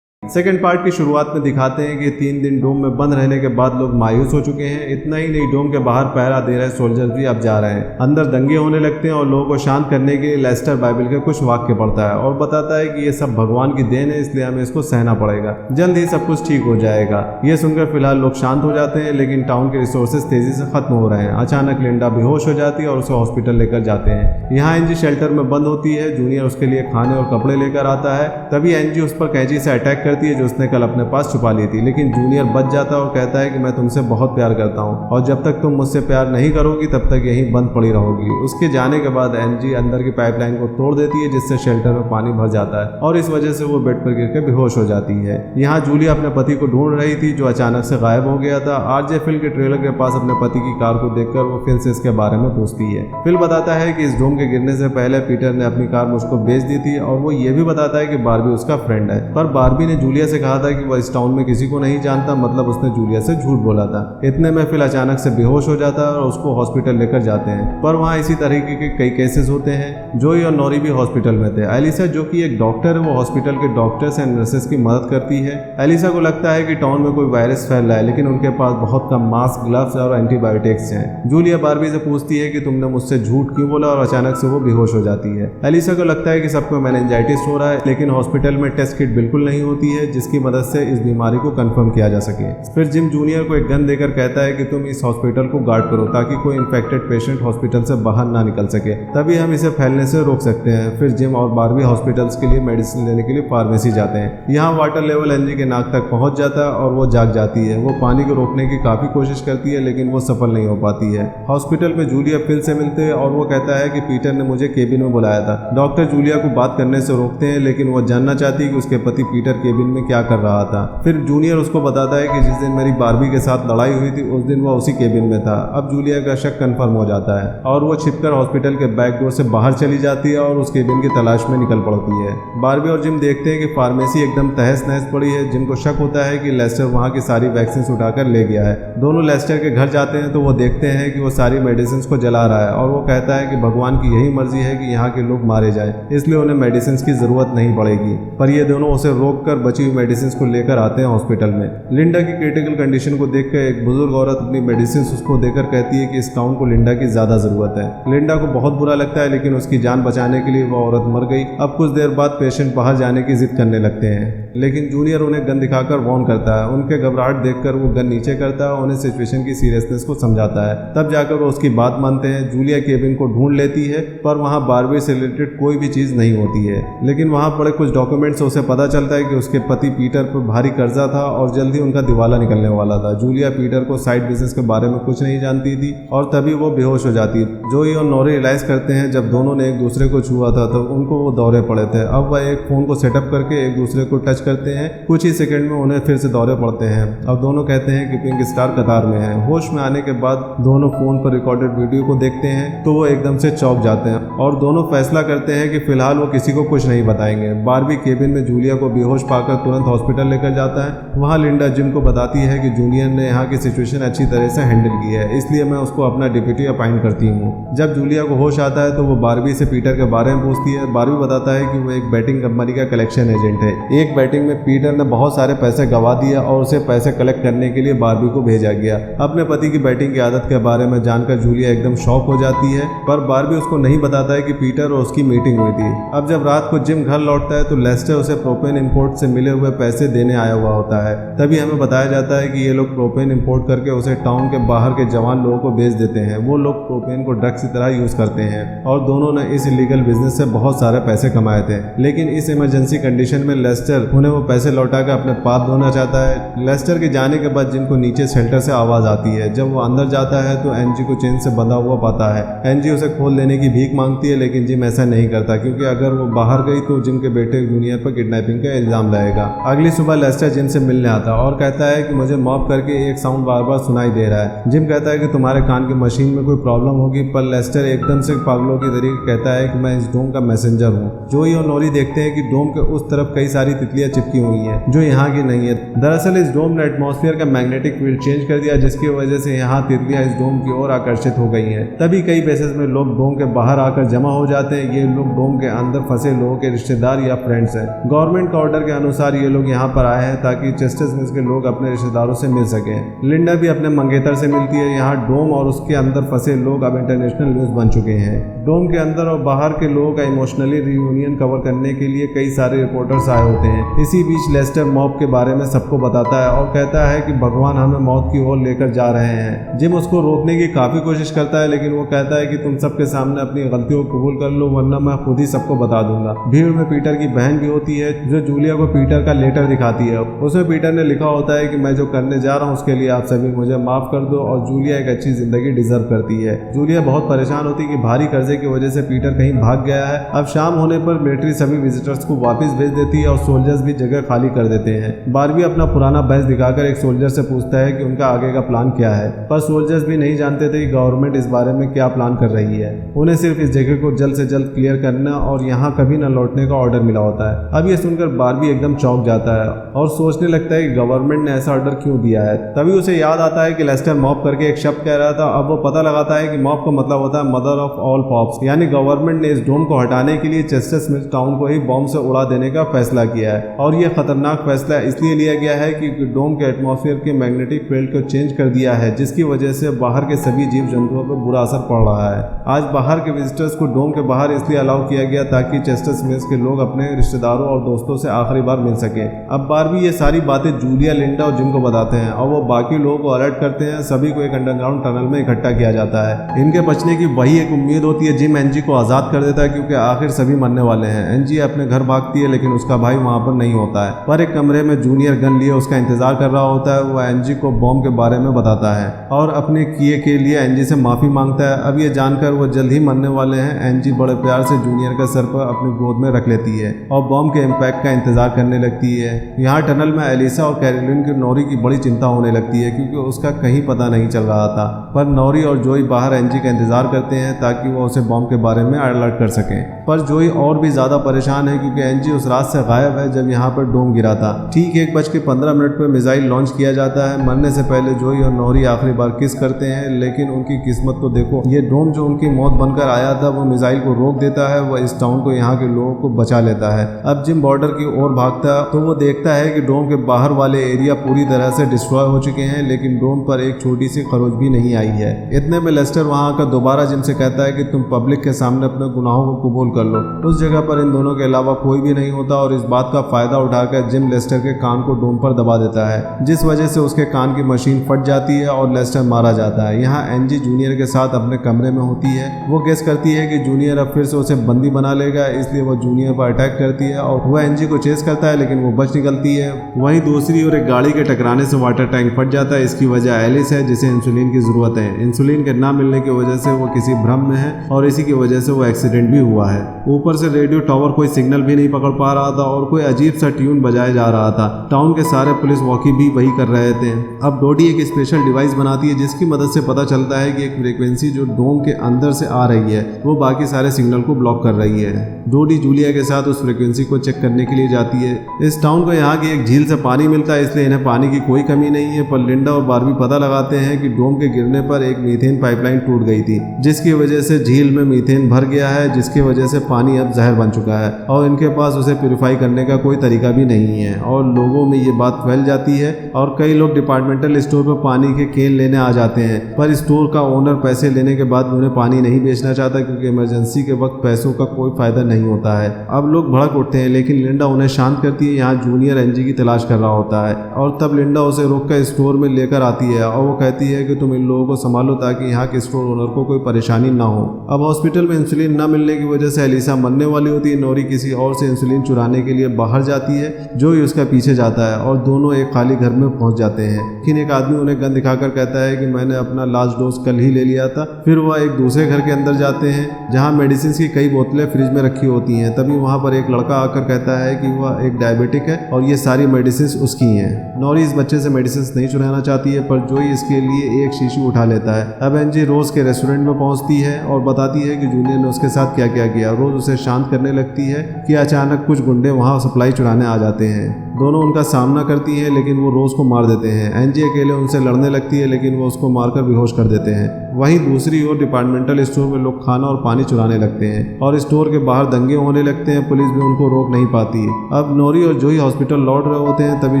सेकेंड पार्ट की शुरुआत में दिखाते हैं कि 3 दिन डोम में बंद रहने के बाद लोग मायूस हो चुके हैं। इतना ही नहीं, डोम के बाहर पहरा दे रहे सोल्जर्स भी अब जा रहे हैं। अंदर दंगे होने लगते हैं और लोगों को शांत करने के लिए लेस्टर बाइबल के कुछ वाक्य पढ़ता है और बताता है कि ये सब भगवान की देन है, इसलिए हमें इसको सहना पड़ेगा। जल्द ही सब कुछ ठीक हो जाएगा। ये सुनकर फिलहाल लोग शांत हो जाते हैं, लेकिन टाउन के रिसोर्सेज तेजी से खत्म हो रहे हैं। अचानक लिंडा बेहोश हो जाती है और उसे हॉस्पिटल लेकर जाते हैं। यहाँ एंजी शेल्टर में बंद होती है। जूनियर उसके लिए खाने और कपड़े लेकर आता है। तभी एंजी उस पर कैंची से अटैक करती है, जो उसने कल अपने पास छुपा ली थी। लेकिन जूनियर बच जाता है और कहता है कि मैं तुमसे बहुत प्यार करता हूँ और जब तक तुम मुझसे प्यार नहीं करोगी तब तक यहीं बंद पड़ी रहोगी। उसके जाने के बाद एंजी अंदर की पाइपलाइन को तोड़ देती है, जिससे शेल्टर में पानी भर जाता है और इस वजह से वो बेड पर गिरकर बेहोश हो जाती है। यहाँ जूलिया अपने पति को ढूंढ रही थी, जो अचानक से गायब हो गया था। आरजे फिल के ट्रेलर के पास अपने पति की कार को देखकर वो फिल से इसके बारे में पूछती है। फिल बताता है कि इस डोम के गिरने से पहले पीटर ने अपनी कार मुझको बेच दी थी, और वो ये भी बताता है कि बार्बी उसका फ्रेंड है। पर बार्बी ने जूलिया से कहा था कि वो इस टाउन में किसी को नहीं जानता, मतलब उसने जूलिया से झूठ बोला था। इतने में फिल अचानक से बेहोश हो जाता है और उसको हॉस्पिटल लेकर जाते हैं। पर वहाँ इसी तरीके के कई केसेस होते हैं। जोई और नौरी भी हॉस्पिटल में थे। एलिसा, जो कि एक डॉक्टर है, वो हॉस्पिटल के डॉक्टर्स एंड नर्सेस की मदद करती है। एलिसा को लगता है कि टाउन में कोई वायरस फैल रहा है, लेकिन उनके पास बहुत कम मास्क, ग्लव्स और एंटीबायोटिक्स हैं। जूलिया बार्बी से पूछती है कि तुमने मुझसे झूठ क्यों बोला, और अचानक से वो बेहोश हो जाती है। एलिसा को लगता है कि सबको मेनिंजाइटिस हो रहा है, लेकिन हॉस्पिटल में टेस्ट किट बिल्कुल नहीं होती है, जिसकी मदद से इस बीमारी को कंफर्म किया जा सके। फिर जिम जूनियर को एक गन देकर कहता है कि तुम इस हॉस्पिटल को गार्ड करो, ताकि कोई इन्फेक्टेड पेशेंट हॉस्पिटल से बाहर ना निकल सके, तभी हम इसे फैलने से रोक सकते हैं। फिर जिम और बार्बी हॉस्पिटल्स के लिए मेडिसिन लेने के लिए फार्मेसी जाते हैं। यहाँ वाटर लेवल एंजी के नाक तक पहुंच जाता है और वो जाग जाती है। वो पानी को रोकने की काफी कोशिश करती है, लेकिन वो सफल नहीं हो पाती है। हॉस्पिटल में जूलिया फिल से मिलते हैं और वो कहता है कि पीटर ने मुझे केबिन में बुलाया था। डॉक्टर जूलिया को बात करने से रोकते हैं, लेकिन वो जानना चाहती है कि उसके पति पीटर केबिन में क्या कर रहा था। फिर जूनियर उसको बताता है कि जिस दिन मेरी बार्बी के साथ लड़ाई हुई थी उस दिन वो उसी केबिन में था। अब जूलिया का शक कंफर्म हो जाता है और वो छिपकर हॉस्पिटल के बैक डोर से बाहर चली जाती है और उस केबिन की तलाश में निकल पड़ती है। बार्बी और जिम देखते हैं कि फार्मेसी एकदम तहस नहस पड़ी है। जिम को शक होता है कि लेस्टर वहाँ की सारी वैक्सीन उठाकर ले गया है। दोनों लेस्टर के घर जाते हैं तो वो देखते हैं कि वो सारी मेडिसिन को जला रहा है, और वो कहता है कि भगवान की यही मर्जी है कि यहाँ के लोग मारे जाए, इसलिए उन्हें मेडिसिन की जरूरत नहीं पड़ेगी। पर ये दोनों उसे रोक कर बची हुई मेडिसिन को लेकर आते हैं हॉस्पिटल में। लिंडा की क्रिटिकल कंडीशन को देखकर एक बुजुर्ग औरत अपनी मेडिसिन उसको देकर कहती है कि इस टाउन को लिंडा की ज्यादा जरूरत है। लिंडा को बहुत बुरा लगता है, लेकिन उसकी जान बचाने के लिए वो औरत मर गई। अब कुछ देर बाद पेशेंट बाहर जाने की जिद करने लगते हैं, लेकिन जूनियर उन्हें गन दिखाकर वार्न करता है। उनके घबराहट देखकर वो गन नीचे करता है और उन्हें सिचुएशन की सीरियसनेस को समझाता है। तब जाकर वो उसकी बात मानते हैं। जूलिया केबिन को ढूंढ लेती है, पर वहाँ बार्बी से रिलेटेड कोई भी चीज नहीं होती है, लेकिन वहाँ पड़े कुछ डॉक्यूमेंट्स से उसे पता चलता है कि उसके पति पीटर पर भारी कर्जा था और जल्द ही उनका दिवाला निकलने वाला था। जूलिया पीटर को साइड बिजनेस के बारे में कुछ नहीं जानती थी और तभी वो बेहोश हो जाती है। जोई और नौरी रियलाइज करते हैं जब दोनों ने एक दूसरे को छुआ था तो उनको वो दौरे पड़े थे। अब वह एक फोन को सेटअप करके एक दूसरे को टच टच करते हैं। कुछ ही सेकंड में उन्हें फिर से दौरे पड़ते हैं। अब दोनों कहते हैं कि पिंक स्टार कतार में है। होश में आने के बाद दोनों फोन पर रिकॉर्डेड वीडियो को देखते हैं तो वो एकदम से चौंक जाते हैं और दोनों फैसला करते हैं कि फिलहाल वो किसी को कुछ नहीं बताएंगे। बारबी केबिन में जूलिया को बेहोश पाकर तुरंत हॉस्पिटल लेकर जाता है। वहाँ लिंडा जिम को बताती है कि जूलियन ने यहाँ की सिचुएशन अच्छी तरह से हैंडल की है, इसलिए मैं उसको अपना डिप्यूटी अपॉइंट करती हूँ। जब जूलिया को होश आता है तो वो बारबी से पीटर के बारे में पूछती है। बारबी बताता है कि वो एक बैटिंग कंपनी का कलेक्शन एजेंट है। एक बैटिंग में पीटर ने बहुत सारे पैसे गवा दिया और उसे पैसे कलेक्ट करने के लिए बारबी को भेजा गया। अपने पति की बैटिंग की आदत के बारे में जानकर जूलिया एकदम शॉक हो जाती है, पर बारबी उसको नहीं बताता है कि पीटर और उसकी मीटिंग हुई थी। अब जब रात को जिम घर लौटता है तो लेस्टर उसे प्रोपेन इंपोर्ट से मिले हुए पैसे देने आया हुआ होता है। तभी हमें बताया जाता है कि ये लोग प्रोपेन इंपोर्ट करके उसे टाउन के बाहर के जवान लोगों को बेच देते हैं। वो लोग प्रोपेन को ड्रग्स की तरह यूज करते हैं और दोनों ने इस इलीगल बिजनेस से बहुत सारे पैसे कमाए थे। लेकिन इस इमरजेंसी कंडीशन में लेस्टर उन्हें वो पैसे लौटाकर अपने पाप धोना चाहता है। लेस्टर के जाने के बाद जिम को नीचे शेल्टर से आवाज आती है। जब वो अंदर जाता है तो एनजी को चेन से बंधा हुआ पाता है। एनजी उसे खोल देने की भीख मांगती है, लेकिन जिम ऐसा नहीं करता क्योंकि अगर वो बाहर गई तो जिम के बेटे जूनियर पर किडनैपिंग का इल्जाम लगेगा। अगली सुबह लेस्टर जिम से मिलने आता और कहता है कि मुझे मॉप करके एक साउंड बार बार सुनाई दे रहा है। जिम कहता है कि तुम्हारे कान की मशीन में कोई प्रॉब्लम होगी, पर लेस्टर एकदम से पागलों की तरीके कहता है कि मैं इस डोम का मैसेंजर हूँ। जोई और नोरी देखते हैं कि डोम के उस तरफ कई सारी तितलियां चिपकी हुई हैं जो यहाँ की नहीं है। दरअसल इस डोम ने एटमॉस्फेयर का मैग्नेटिक फील्ड चेंज कर दिया, जिसकी वजह से यहाँ तितलियां इस डोम की ओर आकर्षित हो गई हैं। तभी कई बेसेस में लोग डोम के बाहर आकर जमा हो जाते हैं। ये लोग डोम के अंदर फंसे लोगों के रिश्तेदार या फ्रेंड्स हैं। गवर्नमेंट का ऑर्डर के अनुसार ये लोग यहाँ पर आए हैं ताकि चेस्टर्स मिल्स के लोग अपने रिश्तेदारों से मिल सकें। लिंडा भी अपने मंगेतर से मिलती है। यहाँ डोम और उसके अंदर फंसे लोग अब इंटरनेशनल न्यूज बन चुके हैं। डोम के अंदर और बाहर के लोगों का इमोशनली रियूनियन कवर करने के लिए कई सारे रिपोर्टर्स आए होते हैं। इसी बीच लेस्टर मॉब के बारे में सबको बताता है और कहता है कि भगवान हमें मौत की ओर लेकर जा रहे हैं। जिम उसको रोकने की काफी कोशिश करता है, लेकिन वो कहता है कि तुम सबके सामने अपनी गलतियों को कबूल कर लो, वरना मैं खुद ही सबको बता दूंगा। भीड़ में पीटर की बहन भी होती है जो जूलिया को पीटर का लेटर दिखाती है। उसमें पीटर ने लिखा होता है कि मैं जो करने जा रहा हूँ उसके लिए आप सभी मुझे माफ कर दो और जूलिया एक अच्छी जिंदगी डिजर्व करती है। जूलिया बहुत परेशान होती है कि भारी कर्जे की वजह से पीटर कहीं भाग गया है। अब शाम होने पर मिलिट्री सभी विजिटर्स को वापस भेज देती है और सोल्जर्स भी जगह खाली कर देते हैं। बारबी अपना पुराना बैच दिखाकर एक सोल्जर से पूछता है कि उनका आगे का प्लान क्या है, पर सोल्जर्स भी नहीं जानते थे कि गवर्नमेंट इस बारे में क्या प्लान कर रही है। उन्हें सिर्फ इस जगह को जल्द से जल्द क्लियर करना और यहाँ कभी न लौटने का ऑर्डर मिला होता है। अब ये सुनकर बारबी एकदम चौंक जाता है और सोचने लगता है कि गवर्नमेंट ने ऐसा ऑर्डर क्यों दिया है। तभी उसे याद आता है कि लेस्टर मॉप करके एक शब्द कह रहा था। अब वो पता लगाता है कि मॉप का मतलब होता है मदर ऑफ ऑल पॉप्स, यानी गवर्नमेंट ने इस डोम को हटाने के लिए चेस्टर्स मिल्स टाउन को ही बॉम्ब से उड़ा देने का फैसला किया है। और यह खतरनाक फैसला इसलिए लिया गया है कि डोम के एटमॉस्फेयर के मैग्नेटिक फील्ड को चेंज कर दिया है, जिसकी वजह से बाहर के सभी जीव जंतुओं पर बुरा असर पड़ रहा है। आज बाहर के विजिटर्स को डोम के बाहर इसलिए अलाउ किया गया ताकि चेस्टर्स मिल्स के लोग अपने रिश्तेदारों और दोस्तों से आखिरी बार मिल सके। अब बारबी ये सारी बातें जूलिया, लिंडा और जिम को बताते हैं और वो बाकी लोगों को अलर्ट करते हैं। सभी को एक अंडरग्राउंड टनल में इकट्ठा किया जाता है। इनके बचने की वही एक उम्मीद होती है। जिम एनजी को आजाद कर देता है क्योंकि आखिर सभी मरने वाले हैं। एनजी अपने घर भागती है, लेकिन उसका भाई वहां पर नहीं होता है। पर एक कमरे में जूनियर गन लिए उसका इंतजार कर रहा होता है। वो एनजी को बॉम्ब के बारे में बताता है और अपने किए के लिए एनजी से माफी मांगता है। अब ये जानकर वो जल्द ही मरने वाले हैं, एनजी बड़े प्यार से जूनियर का सर पर अपनी गोद में रख लेती है और बॉम्ब के इम्पैक्ट का इंतजार करने लगती है। यहाँ टनल में एलिसा और कैरोलिन की नौरी की बड़ी चिंता होने लगती है क्योंकि उसका कहीं पता नहीं चल रहा था। पर नौरी और जोई बाहर एनजी का इंतजार करते हैं ताकि वो उसे बॉम्ब के बारे में अलर्ट कर सकें। पर जोई और भी ज्यादा परेशान है क्योंकि एनजी उस रात से गायब है जब यहाँ पर डोम गिरा था। ठीक 1:15 पर मिसाइल लॉन्च किया जाता है। मरने से पहले जोई और नौरी आखिरी बार किस करते हैं, लेकिन उनकी किस्मत तो देखो, ये डोम जो उनकी मौत बनकर आया था वो मिसाइल को रोक देता है। वो इस टाउन को, यहाँ के लोगों को बचा लेता है। अब जिम बॉर्डर की ओर भागता है तो वो देखता है कि डोम के बाहर वाले एरिया पूरी तरह से डिस्ट्रॉय हो चुके हैं, लेकिन डोम पर एक छोटी सी खरोच भी नहीं आई है। इतने में लेस्टर वहाँ आकर दोबारा जिम से कहता है कि तुम पब्लिक के सामने अपने गुनाहों को कबूल कर लो। उस जगह पर इन दोनों के अलावा कोई भी नहीं होता और इस बात का फायदा उठाकर जिम लेस्टर के कान को डोम पर दबा देता है, जिस वजह से उसके कान की मशीन फट जाती है और लेस्टर मारा जाता है। यहाँ एनजी जूनियर के साथ अपने कमरे में होती है। वो गेस करती है कि जूनियर अब फिर से उसे बंदी बना लेगा, इसलिए वो जूनियर पर अटैक करती है और वो एनजी को चेस करता है, लेकिन वो बच निकलती है। वहीं दूसरी ओर एक गाड़ी के टकराने से वाटर टैंक फट जाता है। इसकी वजह एलिस है जिसे इंसुलिन की जरूरत है। इंसुलिन के ना मिलने की वजह से वो किसी भ्रम में है और इसी की वजह से वो एक्सीडेंट भी हुआ है। ऊपर से रेडियो टावर कोई सिग्नल भी नहीं पकड़ पा रहा था और कोई अजीब सा ट्यून बजाया जा रहा था। टाउन के सारे पुलिस वॉकी भी वही कर रहे थे। अब डोडी एक स्पेशल डिवाइस बनाती है जिसकी मदद से पता चलता है कि एक फ्रीक्वेंसी जो डोम के अंदर से आ रही है वो बाकी सारे सिग्नल को ब्लॉक कर रही है। डोडी जूलिया के साथ उस फ्रीक्वेंसी को चेक करने के लिए जाती है। इस टाउन को यहाँ की एक झील से पानी मिलता है, इसलिए इन्हें पानी की कोई कमी नहीं है। पर लिंडा और बार्बी पता लगाते हैं कि डोम के गिरने पर एक मीथेन पाइपलाइन टूट गई थी जिसकी वजह से झील में मीथेन भर गया है, जिसकी वजह से पानी अब जहर बन चुका है और इनके पास उसे प्यूरिफाई करने का कोई तरीका भी नहीं है। और लोगों में ये बात फैल जाती है और कई लोग डिपार्टमेंटल स्टोर पर पानी के केन लेने आ जाते हैं, पर स्टोर का ओनर पैसे लेने के बाद उन्हें पानी नहीं बेचना चाहता क्योंकि इमरजेंसी के वक्त पैसों का कोई फायदा नहीं होता है। अब लोग भड़क उठते हैं लेकिन लिंडा उन्हें शांत करती है। यहाँ जूनियर एनजी की तलाश कर रहा होता है और तब लिंडा उसे रोककर स्टोर में लेकर आती है और वो कहती है कि तुम इन लोगों को संभालो ताकि यहाँ के स्टोर ओनर को कोई परेशानी ना हो। अब हॉस्पिटल में इंसुलिन न मिलने की वजह से एलिसा मरने वाली होती है। नोरी किसी और से इंसुलिन चुराने के लिए बाहर जाती है, जो ही उसका पीछे जाता है और दोनों एक खाली घर में पहुंच जाते हैं। लेकिन एक आदमी उन्हें गन दिखाकर कहता है कि मैंने अपना लास्ट डोज कल ही ले लिया था। फिर वह एक दूसरे घर के अंदर जाते हैं जहां मेडिसिन की कई बोतलें फ्रिज में रखी होती हैं। तभी वहां पर एक लड़का आकर कहता है कि वह एक डायबिटिक है और ये सारी मेडिसिन उसकी हैं। नोरी इस बच्चे से मेडिसिन नहीं चुराना चाहती है पर जोई इसके लिए एक शीशी उठा लेता है। अब एनजी रोज के रेस्टोरेंट में पहुंचती है और बताती है कि जूनियर ने उसके साथ क्या क्या किया। रोज उसे शांत करने लगती है कि अचानक कुछ गुंडे वहां सप्लाई चुराने आ जाते हैं। दोनों उनका सामना करती हैं लेकिन वो रोज को मार देते हैं। एनजी अकेले उनसे लड़ने लगती है लेकिन वो उसको मारकर बेहोश कर देते हैं। वहीं दूसरी ओर डिपार्टमेंटल स्टोर में लोग खाना और पानी चुराने लगते हैं और स्टोर के बाहर दंगे होने लगते हैं। पुलिस भी उनको रोक नहीं पाती। अब नोरी और जोई हॉस्पिटल लौट रहे होते हैं, तभी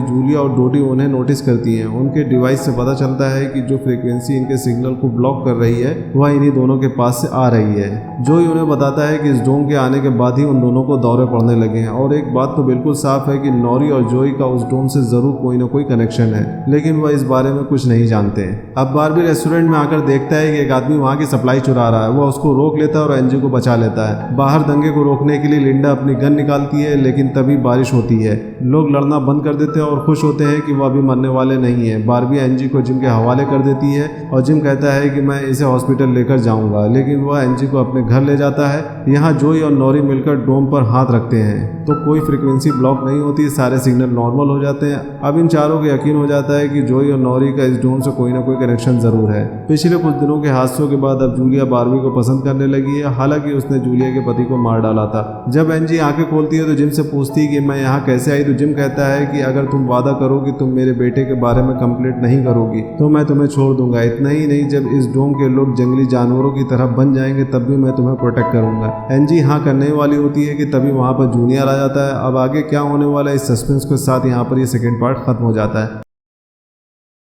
जूलिया और डोडी उन्हें नोटिस करती हैं। उनके डिवाइस से पता चलता है कि जो फ्रीक्वेंसी इनके सिग्नल को ब्लॉक कर रही है वह इन्हीं दोनों के पास से आ रही है। जोई उन्हें बताता है कि इस डोम के आने के बाद ही उन दोनों को दौरे पड़ने लगे हैं और एक बात तो बिल्कुल साफ है कि नोरी और जोई का उस डोम से जरूर कोई ना कोई कनेक्शन है, लेकिन वह इस बारे में कुछ नहीं जानते। अब बार्बी रेस्टोरेंट में आकर देखता है कि एक आदमी वहां की सप्लाई चुरा रहा है। वह उसको रोक लेता है और एनजी को बचा लेता है। बाहर दंगे को रोकने के लिए लिंडा अपनी गन निकालती है लेकिन तभी बारिश होती है। लोग लड़ना बंद कर देते हैं और खुश होते हैं कि वह अभी मरने वाले नहीं है। बार्बी एनजी को जिम के हवाले कर देती है और जिम कहता है कि मैं इसे हॉस्पिटल लेकर जाऊंगा, लेकिन वह एनजी को अपने घर ले जाता है। यहाँ जोई और नोरी मिलकर डोम पर हाथ रखते हैं तो कोई फ्रीक्वेंसी ब्लॉक नहीं होती, सारे सिग्नल नॉर्मल हो जाते हैं। अब इन चारों को यकीन हो जाता है कि जोई और नोरी का इस डोम से कोई ना कोई कनेक्शन जरूर है। पिछले कुछ दिनों के हादसों के बाद अब जूलिया बार्बी को पसंद करने लगी है, हालांकि उसने जूलिया के पति को मार डाला था। जब एनजी आंखें खोलती है तो जिम से पूछती है कि मैं यहाँ कैसे आई, तो जिम कहता है कि अगर तुम वादा करो कि तुम मेरे बेटे के बारे में कंप्लेंट नहीं करोगी तो मैं तुम्हें छोड़ दूंगा। इतना ही नहीं, जब इस डोम के लोग जंगली जानवरों की तरह बन जाएंगे तब भी मैं तुम्हें प्रोटेक्ट करूंगा। एनजी हाँ करने वाली होती है कि तभी वहां पर जूनियर आ जाता है। अब आगे क्या होने वाला है इस सस्पेंस के साथ यहाँ पर ये सेकेंड पार्ट खत्म हो जाता है।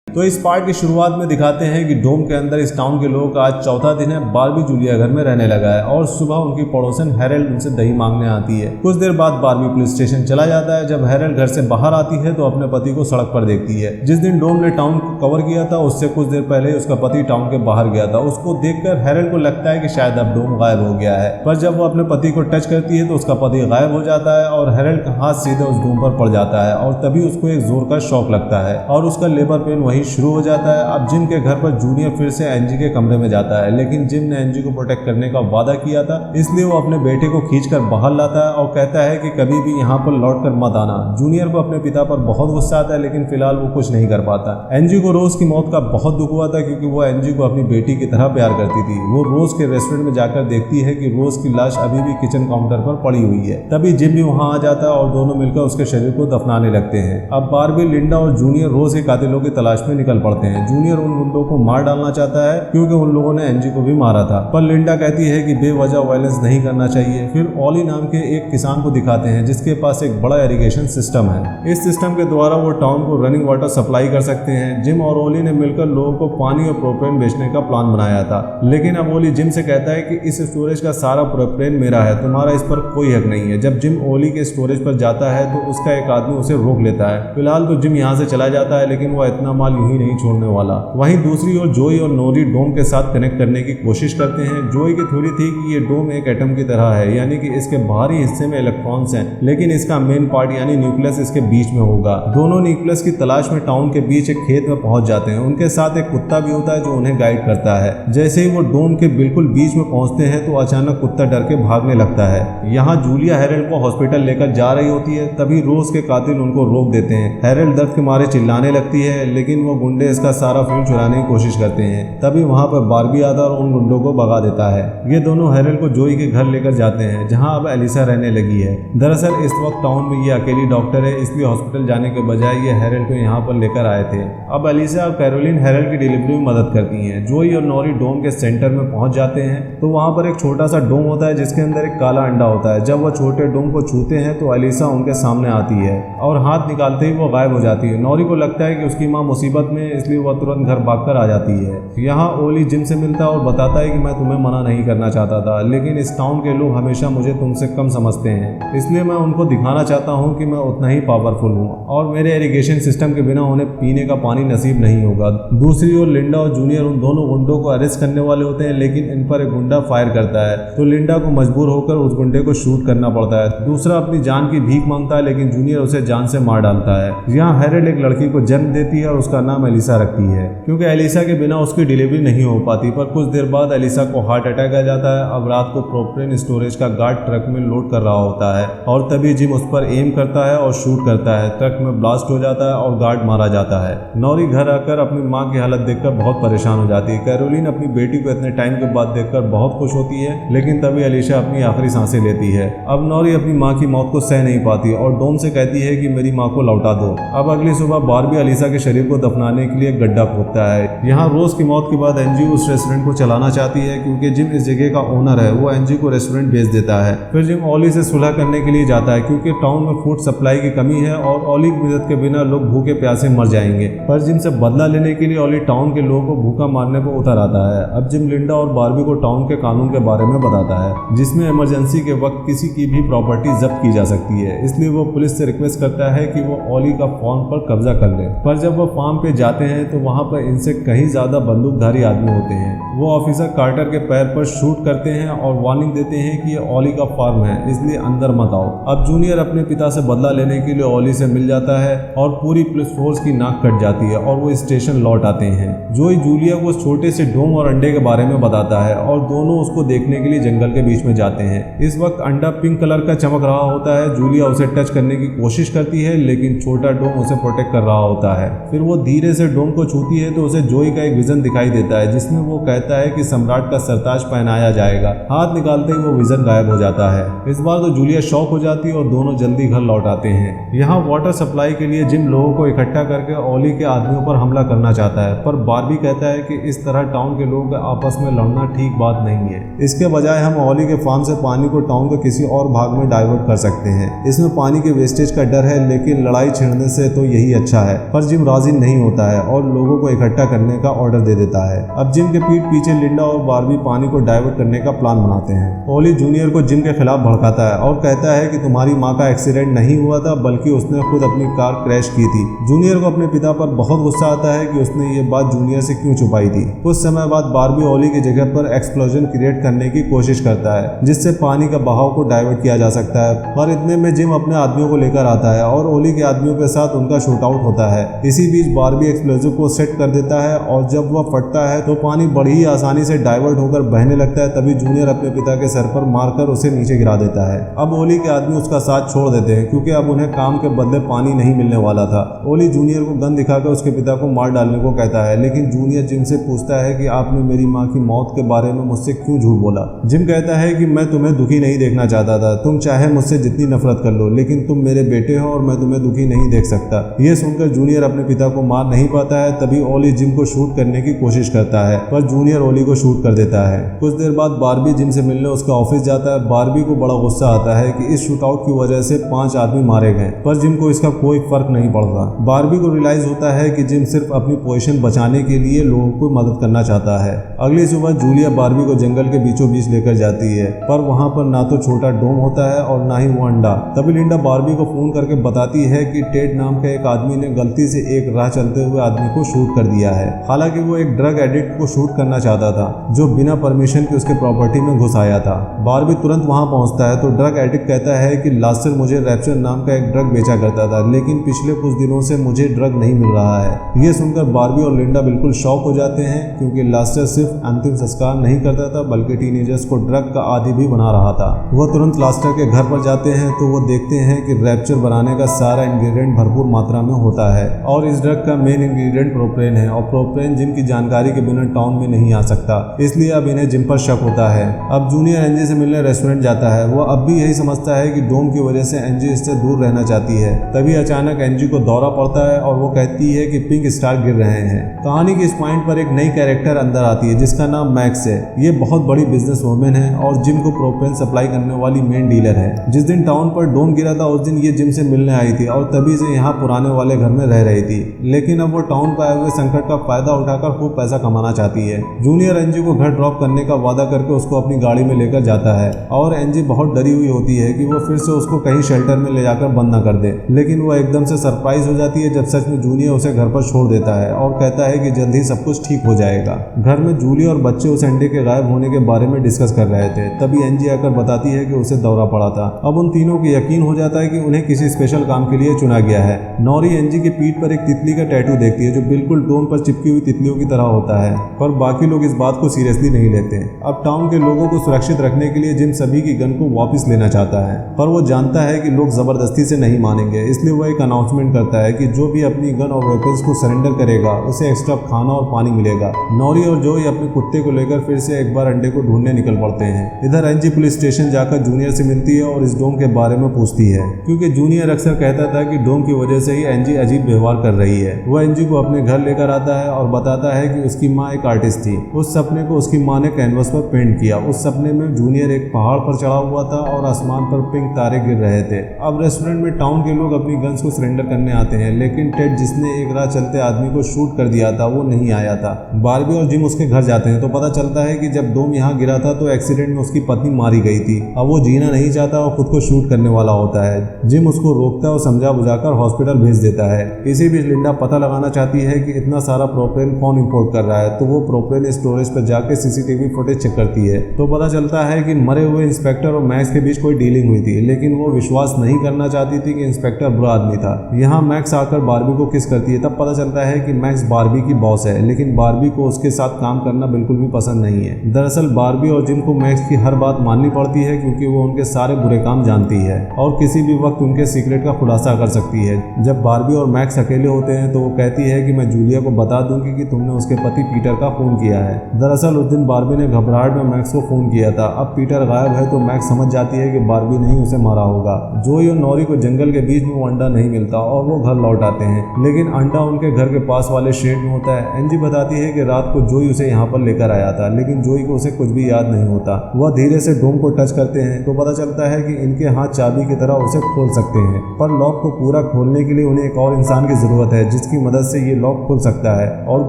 तो इस पार्ट की शुरुआत में दिखाते हैं कि डोम के अंदर इस टाउन के लोगों का आज चौथा दिन है। बार्बी जूलिया घर में रहने लगा है और सुबह उनकी पड़ोसन हेरल्ड उनसे दही मांगने आती है। कुछ देर बाद बार्बी पुलिस स्टेशन चला जाता है। जब हेरल्ड घर से बाहर आती है तो अपने पति को सड़क पर देखती है। जिस दिन डोम ने टाउन को कवर किया था उससे कुछ देर पहले ही उसका पति टाउन के बाहर गया था। उसको देखकर हेरल्ड को लगता है कि शायद अब डोम गायब हो गया है, पर जब वो अपने पति को टच करती है तो उसका पति गायब हो जाता है और हेरल्ड का हाथ सीधे उस डोम पर पड़ जाता है और तभी उसको एक जोर का शॉक लगता है और उसका लेबर पेन वहीं शुरू हो जाता है। अब जिम के घर पर जूनियर फिर से एनजी के कमरे में जाता है, लेकिन जिम ने एनजी को प्रोटेक्ट करने का वादा किया था, इसलिए वो अपने बेटे को खींचकर बाहर लाता है और कहता है कि कभी भी यहाँ पर लौटकर मत आना। जूनियर को अपने पिता पर बहुत गुस्सा आता है लेकिन फिलहाल वो कुछ नहीं कर पाता। एनजी को रोज की मौत का बहुत दुख हुआ था क्योंकि वो एनजी को अपनी बेटी की तरह प्यार करती थी। वो रोज के रेस्टोरेंट में जाकर देखती है कि रोज की लाश अभी भी किचन काउंटर पर पड़ी हुई है। तभी जिम भी वहां आ जाता है और दोनों मिलकर उसके शरीर को दफनाने लगते हैं। अब बार्बी, लिंडा और जूनियर रोज के कातिलों की तलाश में निकल पड़ते हैं। जूनियर उन गुंडों को मार डालना चाहता है क्योंकि उन लोगों ने एनजी को भी मारा था, पर लिंडा कहती है कि बेवजह वायलेंस नहीं करना चाहिए। फिर ओली नाम के एक किसान को दिखाते हैं जिसके पास एक बड़ा इरिगेशन सिस्टम है। इस सिस्टम के द्वारा वो टाउन को रनिंग वाटर सप्लाई कर सकते हैं। जिम और ओली ने मिलकर लोगों को पानी और प्रोपेन बेचने का प्लान बनाया था, लेकिन अब ओली जिम से कहता है कि इस स्टोरेज का सारा प्रोपेन मेरा है, तुम्हारा इस पर कोई हक नहीं है। जब जिम ओली के स्टोरेज पर जाता है तो उसका एक आदमी उसे रोक लेता है। फिलहाल तो जिम यहाँ से चला जाता है लेकिन वो इतना माल यूं ही नहीं छोड़ने वाला। वहीं दूसरी ओर जोई और नोरी डोम के साथ कनेक्ट करने की कोशिश करते हैं। जोई की थ्योरी थी कि ये डोम एक एटम की तरह है, यानी कि इसके बाहरी हिस्से में इलेक्ट्रॉन्स हैं, लेकिन इसका मेन पार्ट यानी न्यूक्लियस इसके बीच में होगा। दोनों न्यूक्लियस की तलाश में टाउन के बीच एक खेत में पहुंच जाते हैं। उनके साथ एक कुत्ता भी होता है जो उन्हें गाइड करता है। जैसे ही वो डोम के बिल्कुल बीच में पहुंचते हैं तो अचानक कुत्ता डर के भागने लगता है। यहाँ जूलिया हैरोल्ड को हॉस्पिटल लेकर जा रही होती है, तभी रोज के कातिल उनको रोक देते हैं। हैरोल्ड दर्द के मारे चिल्लाने लगती है, लेकिन वो गुंडे इसका सारा फ्यूल चुराने की कोशिश करते हैं। तभी वहाँ पर बार्बी आता है और उन गुंडों को भगा देता है। ये दोनों हैरोल्ड को जोई के घर लेकर जाते हैं, जहाँ अब एलिसा रहने लगी है। दरअसल इस वक्त टाउन में ये अकेली डॉक्टर है, इसलिए हॉस्पिटल जाने के बजाय ये हैरोल्ड को यहाँ पर लेकर आए थे। अब एलिसा और कैरोलिन हैरोल्ड की डिलीवरी में मदद करती हैं। जोई और नॉरी डोम के सेंटर में पहुंच जाते हैं तो वहाँ पर एक छोटा सा डोम होता है जिसके अंदर एक काला अंडा होता है। जब वो छोटे डोम को छूते हैं तो एलिसा उनके सामने आती है और हाथ निकालते ही वो गायब हो जाती है। नॉरी को लगता है कि उसकी माँ मुसीबत में, इसलिए वह तुरंत घर भागकर आ जाती है। यहाँ ओली जिम से मिलता है और बताता है कि मैं तुम्हें मना नहीं करना चाहता था, लेकिन इस टाउन के लोग हमेशा मुझे तुमसे कम समझते हैं, इसलिए मैं उनको दिखाना चाहता हूँ कि मैं उतना ही पावरफुल हूँ और मेरे इरिगेशन सिस्टम के बिना उन्हें पीने का पानी नसीब नहीं होगा। दूसरी ओर लिंडा और जूनियर उन दोनों गुंडों को अरेस्ट करने वाले होते हैं, लेकिन इन पर एक गुंडा फायर करता है तो लिंडा को मजबूर होकर उस गुंडे को शूट करना पड़ता है। दूसरा अपनी जान की भीख मांगता है, लेकिन जूनियर उसे जान से मार डालता है। यहाँ हैरोल्ड एक लड़की को जन्म देती है और उसका नाम एलिसा रखती है, क्योंकि एलिसा के बिना उसकी डिलीवरी नहीं हो पाती। पर कुछ देर बाद एलिसा को हार्ट अटैक आ जाता है। अब रात को प्रोपेन स्टोरेज का गार्ड ट्रक में लोड कर रहा होता है और तभी जिम उस पर एम करता है और शूट करता है। ट्रक में ब्लास्ट हो जाता है और गार्ड मारा जाता है। नॉरी घर आकर अपनी माँ की हालत देखकर बहुत परेशान हो जाती है। कैरोलिन अपनी बेटी को इतने टाइम के बाद देखकर बहुत खुश होती है, लेकिन तभी एलिसा अपनी आखिरी सांसें लेती है। अब नॉरी अपनी माँ की मौत को सह नहीं पाती और डोम से कहती है कि मेरी माँ को लौटा दो। अब अगली सुबह बार्बी एलिसा के शरीर को दफनाने के लिए गड्ढा खोदता है। यहाँ रोज की मौत के बाद एनजी उस रेस्टोरेंट को चलाना चाहती है, क्योंकि जिम इस जगह का ओनर है। वो एनजी को रेस्टोरेंट बेच देता है। फिर जिम ओली से सुलह करने के लिए जाता है, क्योंकि टाउन में फूड सप्लाई की कमी है और ओली की मदद के बिना लोग भूखे प्यासे मर जाएंगे। पर जिम से बदला लेने के लिए ओली टाउन के लोगों को भूखा मारने पर उतर आता है। अब जिम लिंडा और बार्बी को टाउन के कानून के बारे में बताता है, जिसमें इमरजेंसी के वक्त किसी की भी प्रॉपर्टी जब्त की जा सकती है। इसलिए वो पुलिस से रिक्वेस्ट करता है कि वो ओली का फार्म पर कब्जा कर ले। पर जब वो फार्म पे जाते हैं तो वहाँ पर इनसे कहीं ज्यादा बंदूकधारी आदमी होते हैं। वो ऑफिसर कार्टर के पैर पर शूट करते हैं और वार्निंग देते हैं कि ये ओली का फार्म है, इसलिए अंदर मत आओ। अब जूनियर अपने पिता से बदला लेने के लिए ओली से मिल जाता है और पूरी पुलिस फोर्स की नाक कट जाती है और वो स्टेशन लौट आते हैं। जोई जूलिया को उस छोटे से डोम और अंडे के बारे में बताता है और दोनों उसको देखने के लिए जंगल के बीच में जाते हैं। इस वक्त अंडा पिंक कलर का चमक रहा होता है। जूलिया उसे टच करने की कोशिश करती है, लेकिन छोटा डोम उसे प्रोटेक्ट कर रहा होता है। फिर वो धीरे से डोम को छूती है तो उसे जोई का एक विजन दिखाई देता है, जिसमें वो कहता है कि सम्राट का सरताज पहनाया जाएगा। हाथ निकालते ही वो विजन गायब हो जाता है। इस बार तो जूलिया शॉक हो जाती है और दोनों जल्दी घर लौट आते हैं। यहाँ वाटर सप्लाई के लिए जिम लोगों को इकट्ठा करके ओली के आदमियों पर हमला करना चाहता है, पर बार्बी कहता है कि इस तरह टाउन के लोग आपस में लड़ना ठीक बात नहीं है। इसके बजाय हम ओली के फार्म से पानी को टाउन के किसी और भाग में डाइवर्ट कर सकते हैं। इसमें पानी के वेस्टेज का डर है, लेकिन लड़ाई छिड़ने से तो यही अच्छा है। पर जिम राजी नहीं होता है और लोगों को इकट्ठा करने का ऑर्डर दे देता है। अब जिम के पीठ पीछे लिंडा और बार्बी पानी को डाइवर्ट करने का प्लान बनाते हैं। ओली जूनियर को जिम के खिलाफ भड़काता है और कहता है कि तुम्हारी माँ का एक्सीडेंट नहीं हुआ था, बल्कि उसने खुद अपनी कार क्रैश की थी। जूनियर को अपने पिता पर बहुत गुस्सा आता है कि उसने ये बात जूनियर से क्यों छुपाई थी। कुछ समय बाद बार्बी ओली की जगह पर एक्सप्लोजन क्रिएट करने की कोशिश करता है, जिससे पानी का बहाव को डाइवर्ट किया जा सकता है। पर इतने में जिम अपने आदमियों को लेकर आता है और ओली के आदमियों के साथ उनका शूट आउट होता है। इसी बीच बार्बी एक्सप्लोजिव को सेट कर देता है और जब वह फटता है तो पानी बड़ी ही आसानी से डाइवर्ट होकर बहने लगता है। तभी जूनियर अपने पिता के सर पर मारकर उसे नीचे गिरा देता है। अब ओली के आदमी उसका साथ छोड़ देते हैं, क्योंकि अब उन्हें काम के बदले पानी नहीं मिलने वाला था। ओली जूनियर को गन दिखाकर उसके पिता को मार डालने को कहता है, लेकिन जूनियर जिम से पूछता है कि आपने मेरी माँ की मौत के बारे में मुझसे क्यों झूठ बोला। जिम कहता है कि मैं तुम्हें दुखी नहीं देखना चाहता था, तुम चाहे मुझसे जितनी नफरत कर लो, लेकिन तुम मेरे बेटे हो और मैं तुम्हें दुखी नहीं देख सकता। ये सुनकर जूनियर अपने पिता को मार नहीं पाता है। तभी ओली जिम को शूट करने की कोशिश करता है, पर जूनियर ओली को शूट कर देता है। कुछ देर बाद बार्बी जिम से मिलने उसका ऑफिस जाता है। बार्बी को बड़ा गुस्सा आता है कि इस शूट आउट की वजह से 5 आदमी मारे गए, पर जिम को इसका कोई फर्क नहीं पड़ता। बार्बी को रियलाइज होता है कि जिम सिर्फ अपनी पोजीशन बचाने के लिए लोगों को मदद करना चाहता है। अगली सुबह जूलिया बार्बी को जंगल के बीचों बीच लेकर जाती है, पर वहाँ पर ना तो छोटा डोम होता है और ना ही वो अंडा। तभी लिंडा बार्बी को फोन करके बताती है कि टेड नाम के एक आदमी ने गलती से एक राह चलते हुए आदमी को शूट कर दिया है। हालांकि वो एक ड्रग एडिक्ट को शूट करना चाहता था, जो बिना परमिशन के उसके प्रॉपर्टी में घुस आया था। बार्बी तुरंत वहाँ पहुँचता है तो ड्रग एडिक्ट कहता है कि लास्टर मुझे रैप्चर नाम का एक ड्रग बेचा करता था, लेकिन पिछले कुछ दिनों से मुझे ड्रग नहीं मिल रहा है। ये सुनकर बार्बी और लिंडा बिल्कुल शॉक हो जाते हैं, क्योंकि लास्टर सिर्फ अंतिम संस्कार नहीं करता था बल्कि टीनेजर्स को ड्रग का आदी भी बना रहा था। वह तुरंत लास्टर के घर पर जाते हैं तो वो देखते हैं कि रैप्चर बनाने का सारा इंग्रेडिएंट भरपूर मात्रा में होता है और इस ड्रग का मेन इंग्रेडिएंट प्रोपेन है और प्रोपेन जिम की जानकारी के बिना टाउन में नहीं आ सकता, इसलिए अब इन्हें जिम पर शक होता है। अब जूनियर एनजी से मिलने रेस्टोरेंट जाता है। वो अब भी यही समझता है कि डोम की वजह से एनजी इससे दूर रहना चाहती है। तभी अचानक एनजी को दौरा पड़ता है और वो कहती है कि पिंक स्टार गिर रहे हैं। कहानी के इस पॉइंट पर एक नई कैरेक्टर अंदर आती है जिसका नाम मैक्स है। ये बहुत बड़ी बिजनेस वुमेन है और जिम को प्रोपेन सप्लाई करने वाली मेन डीलर है। जिस दिन टाउन पर डोम गिरा था उस दिन ये जिम से मिलने आई थी और तभी से यहाँ पुराने वाले घर में रह रही थी, लेकिन अब वो टाउन पर आए हुए संकट का फायदा उठाकर खूब पैसा कमाना चाहती है। जूनियर एनजी को घर ड्रॉप करने का वादा करके उसको अपनी गाड़ी में लेकर जाता है और एनजी बहुत डरी हुई होती है कि वो फिर से उसको कहीं शेल्टर में ले जाकर बंद न कर दे, लेकिन वो एकदम से सरप्राइज हो जाती है जब सच में जूनियर उसे घर पर छोड़ देता है और कहता है कि जल्द ही सब कुछ ठीक हो जाएगा। घर में जूली और बच्चे उस अंडे के गायब होने के बारे में डिस्कस कर रहे थे, तभी एनजी आकर बताती है कि उसे दौरा पड़ा था। अब उन तीनों को यकीन हो जाता है कि उन्हें किसी स्पेशल काम के लिए चुना गया है। नॉरी एनजी की पीठ पर एक तितली का टैटू देखती है जो बिल्कुल डोम पर चिपकी हुई तितलियों की तरह होता है, पर बाकी लोग इस बात को सीरियसली नहीं लेते। अब टाउन के लोगों को सुरक्षित रखने के लिए जिम सभी की गन को वापस लेना चाहता है, पर वो जानता है कि लोग जबरदस्ती से नहीं मानेंगे, इसलिए वो एक अनाउंसमेंट करता है कि जो भी अपनी गन और वेपन्स को सरेंडर करेगा उसे एक्स्ट्रा खाना और पानी मिलेगा। नॉरी और जोई अपने कुत्ते को लेकर फिर से एक बार अंडे को ढूंढने निकल पड़ते हैं। इधर एनजी पुलिस स्टेशन जाकर जूनियर से मिलती है और इस डोम के बारे में पूछती है, क्योंकि जूनियर अक्सर कहता था कि डोम की वजह से ही एनजी अजीब व्यवहार कर रही है। वो एनजी को अपने घर लेकर आता है और बताता है कि उसकी माँ एक आर्टिस्ट थी। उस सपने को उसकी माँ ने कैनवस पर पेंट किया। उस सपने में जूनियर एक पहाड़ पर चढ़ा हुआ था और आसमान पर पिंक तारे गिर रहे थे। अब रेस्टोरेंट में टाउन के लोग अपनी गन्स को सरेंडर करने आते हैं, लेकिन टेड जिसने एक राह चलते आदमी को शूट कर दिया था वो नहीं आया था। बार्बी और जिम उसके घर जाते हैं तो पता चलता है कि जब डोम यहाँ गिरा था तो एक्सीडेंट में उसकी पत्नी मारी गई थी। अब वो जीना नहीं चाहता और खुद को शूट करने वाला होता है। जिम उसको रोकता है और समझा बुझाकर हॉस्पिटल भेज देता है। इसी बीच लिंडा पता लगाना चाहती है कि इतना सारा प्रोपेन कौन इंपोर्ट कर रहा है, तो वो प्रोपेन स्टोरेज पर जाकर सीसीटीवी फुटेज चेक करती है तो पता चलता है कि मरे हुए इंस्पेक्टर और मैक्स के बीच कोई डीलिंग हुई थी, लेकिन वो विश्वास नहीं करना चाहती थी कि इंस्पेक्टर बुरा आदमी था। यहाँ मैक्स आकर बार्बी को किस करती है, तब पता चलता है कि मैक्स बार्बी की बॉस है, लेकिन बार्बी को उसके साथ काम करना बिल्कुल भी पसंद नहीं है। दरअसल बार्बी और जिम को मैक्स की हर बात माननी पड़ती है क्योंकि वो उनके सारे बुरे काम जानती है और किसी भी वक्त उनके सीक्रेट का खुलासा कर सकती है। जब बार्बी और मैक्स अकेले होते हैं तो वो कहती है कि मैं जूलिया को बता दूंगी कि तुमने उसके पति पीटर का खून किया है। दरअसल उस दिन बार्बी ने घबराहट में मैक्स को फोन किया था। अब पीटर गायब है तो मैक्स समझ जाती है कि बार्बी नहीं उसे मारा होगा। जोई और नॉरी को जंगल के बीच में वो अंडा नहीं मिलता और वो घर लौट आते हैं, लेकिन अंडा उनके घर के पास वाले शेड में होता है। एनजी बताती है कि रात को जोई उसे यहाँ पर लेकर आया था, लेकिन जोई को उसे कुछ भी याद नहीं होता। वह धीरे से डोम को टच करते हैं तो पता चलता है कि इनके हाथ चाबी की तरह उसे खोल सकते हैं, पर लॉक को पूरा खोलने के लिए उन्हें एक और इंसान की जरूरत है जिसकी मदद से ये लॉक खुल सकता है। और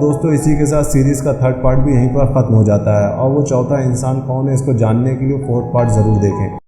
दोस्तों इसी के साथ सीरीज का थर्ड पार्ट भी यहीं पर खत्म हो जाता है और वो चौथा इंसान कौन है इसको जानने के लिए फोर्थ पार्ट जरूर देखें।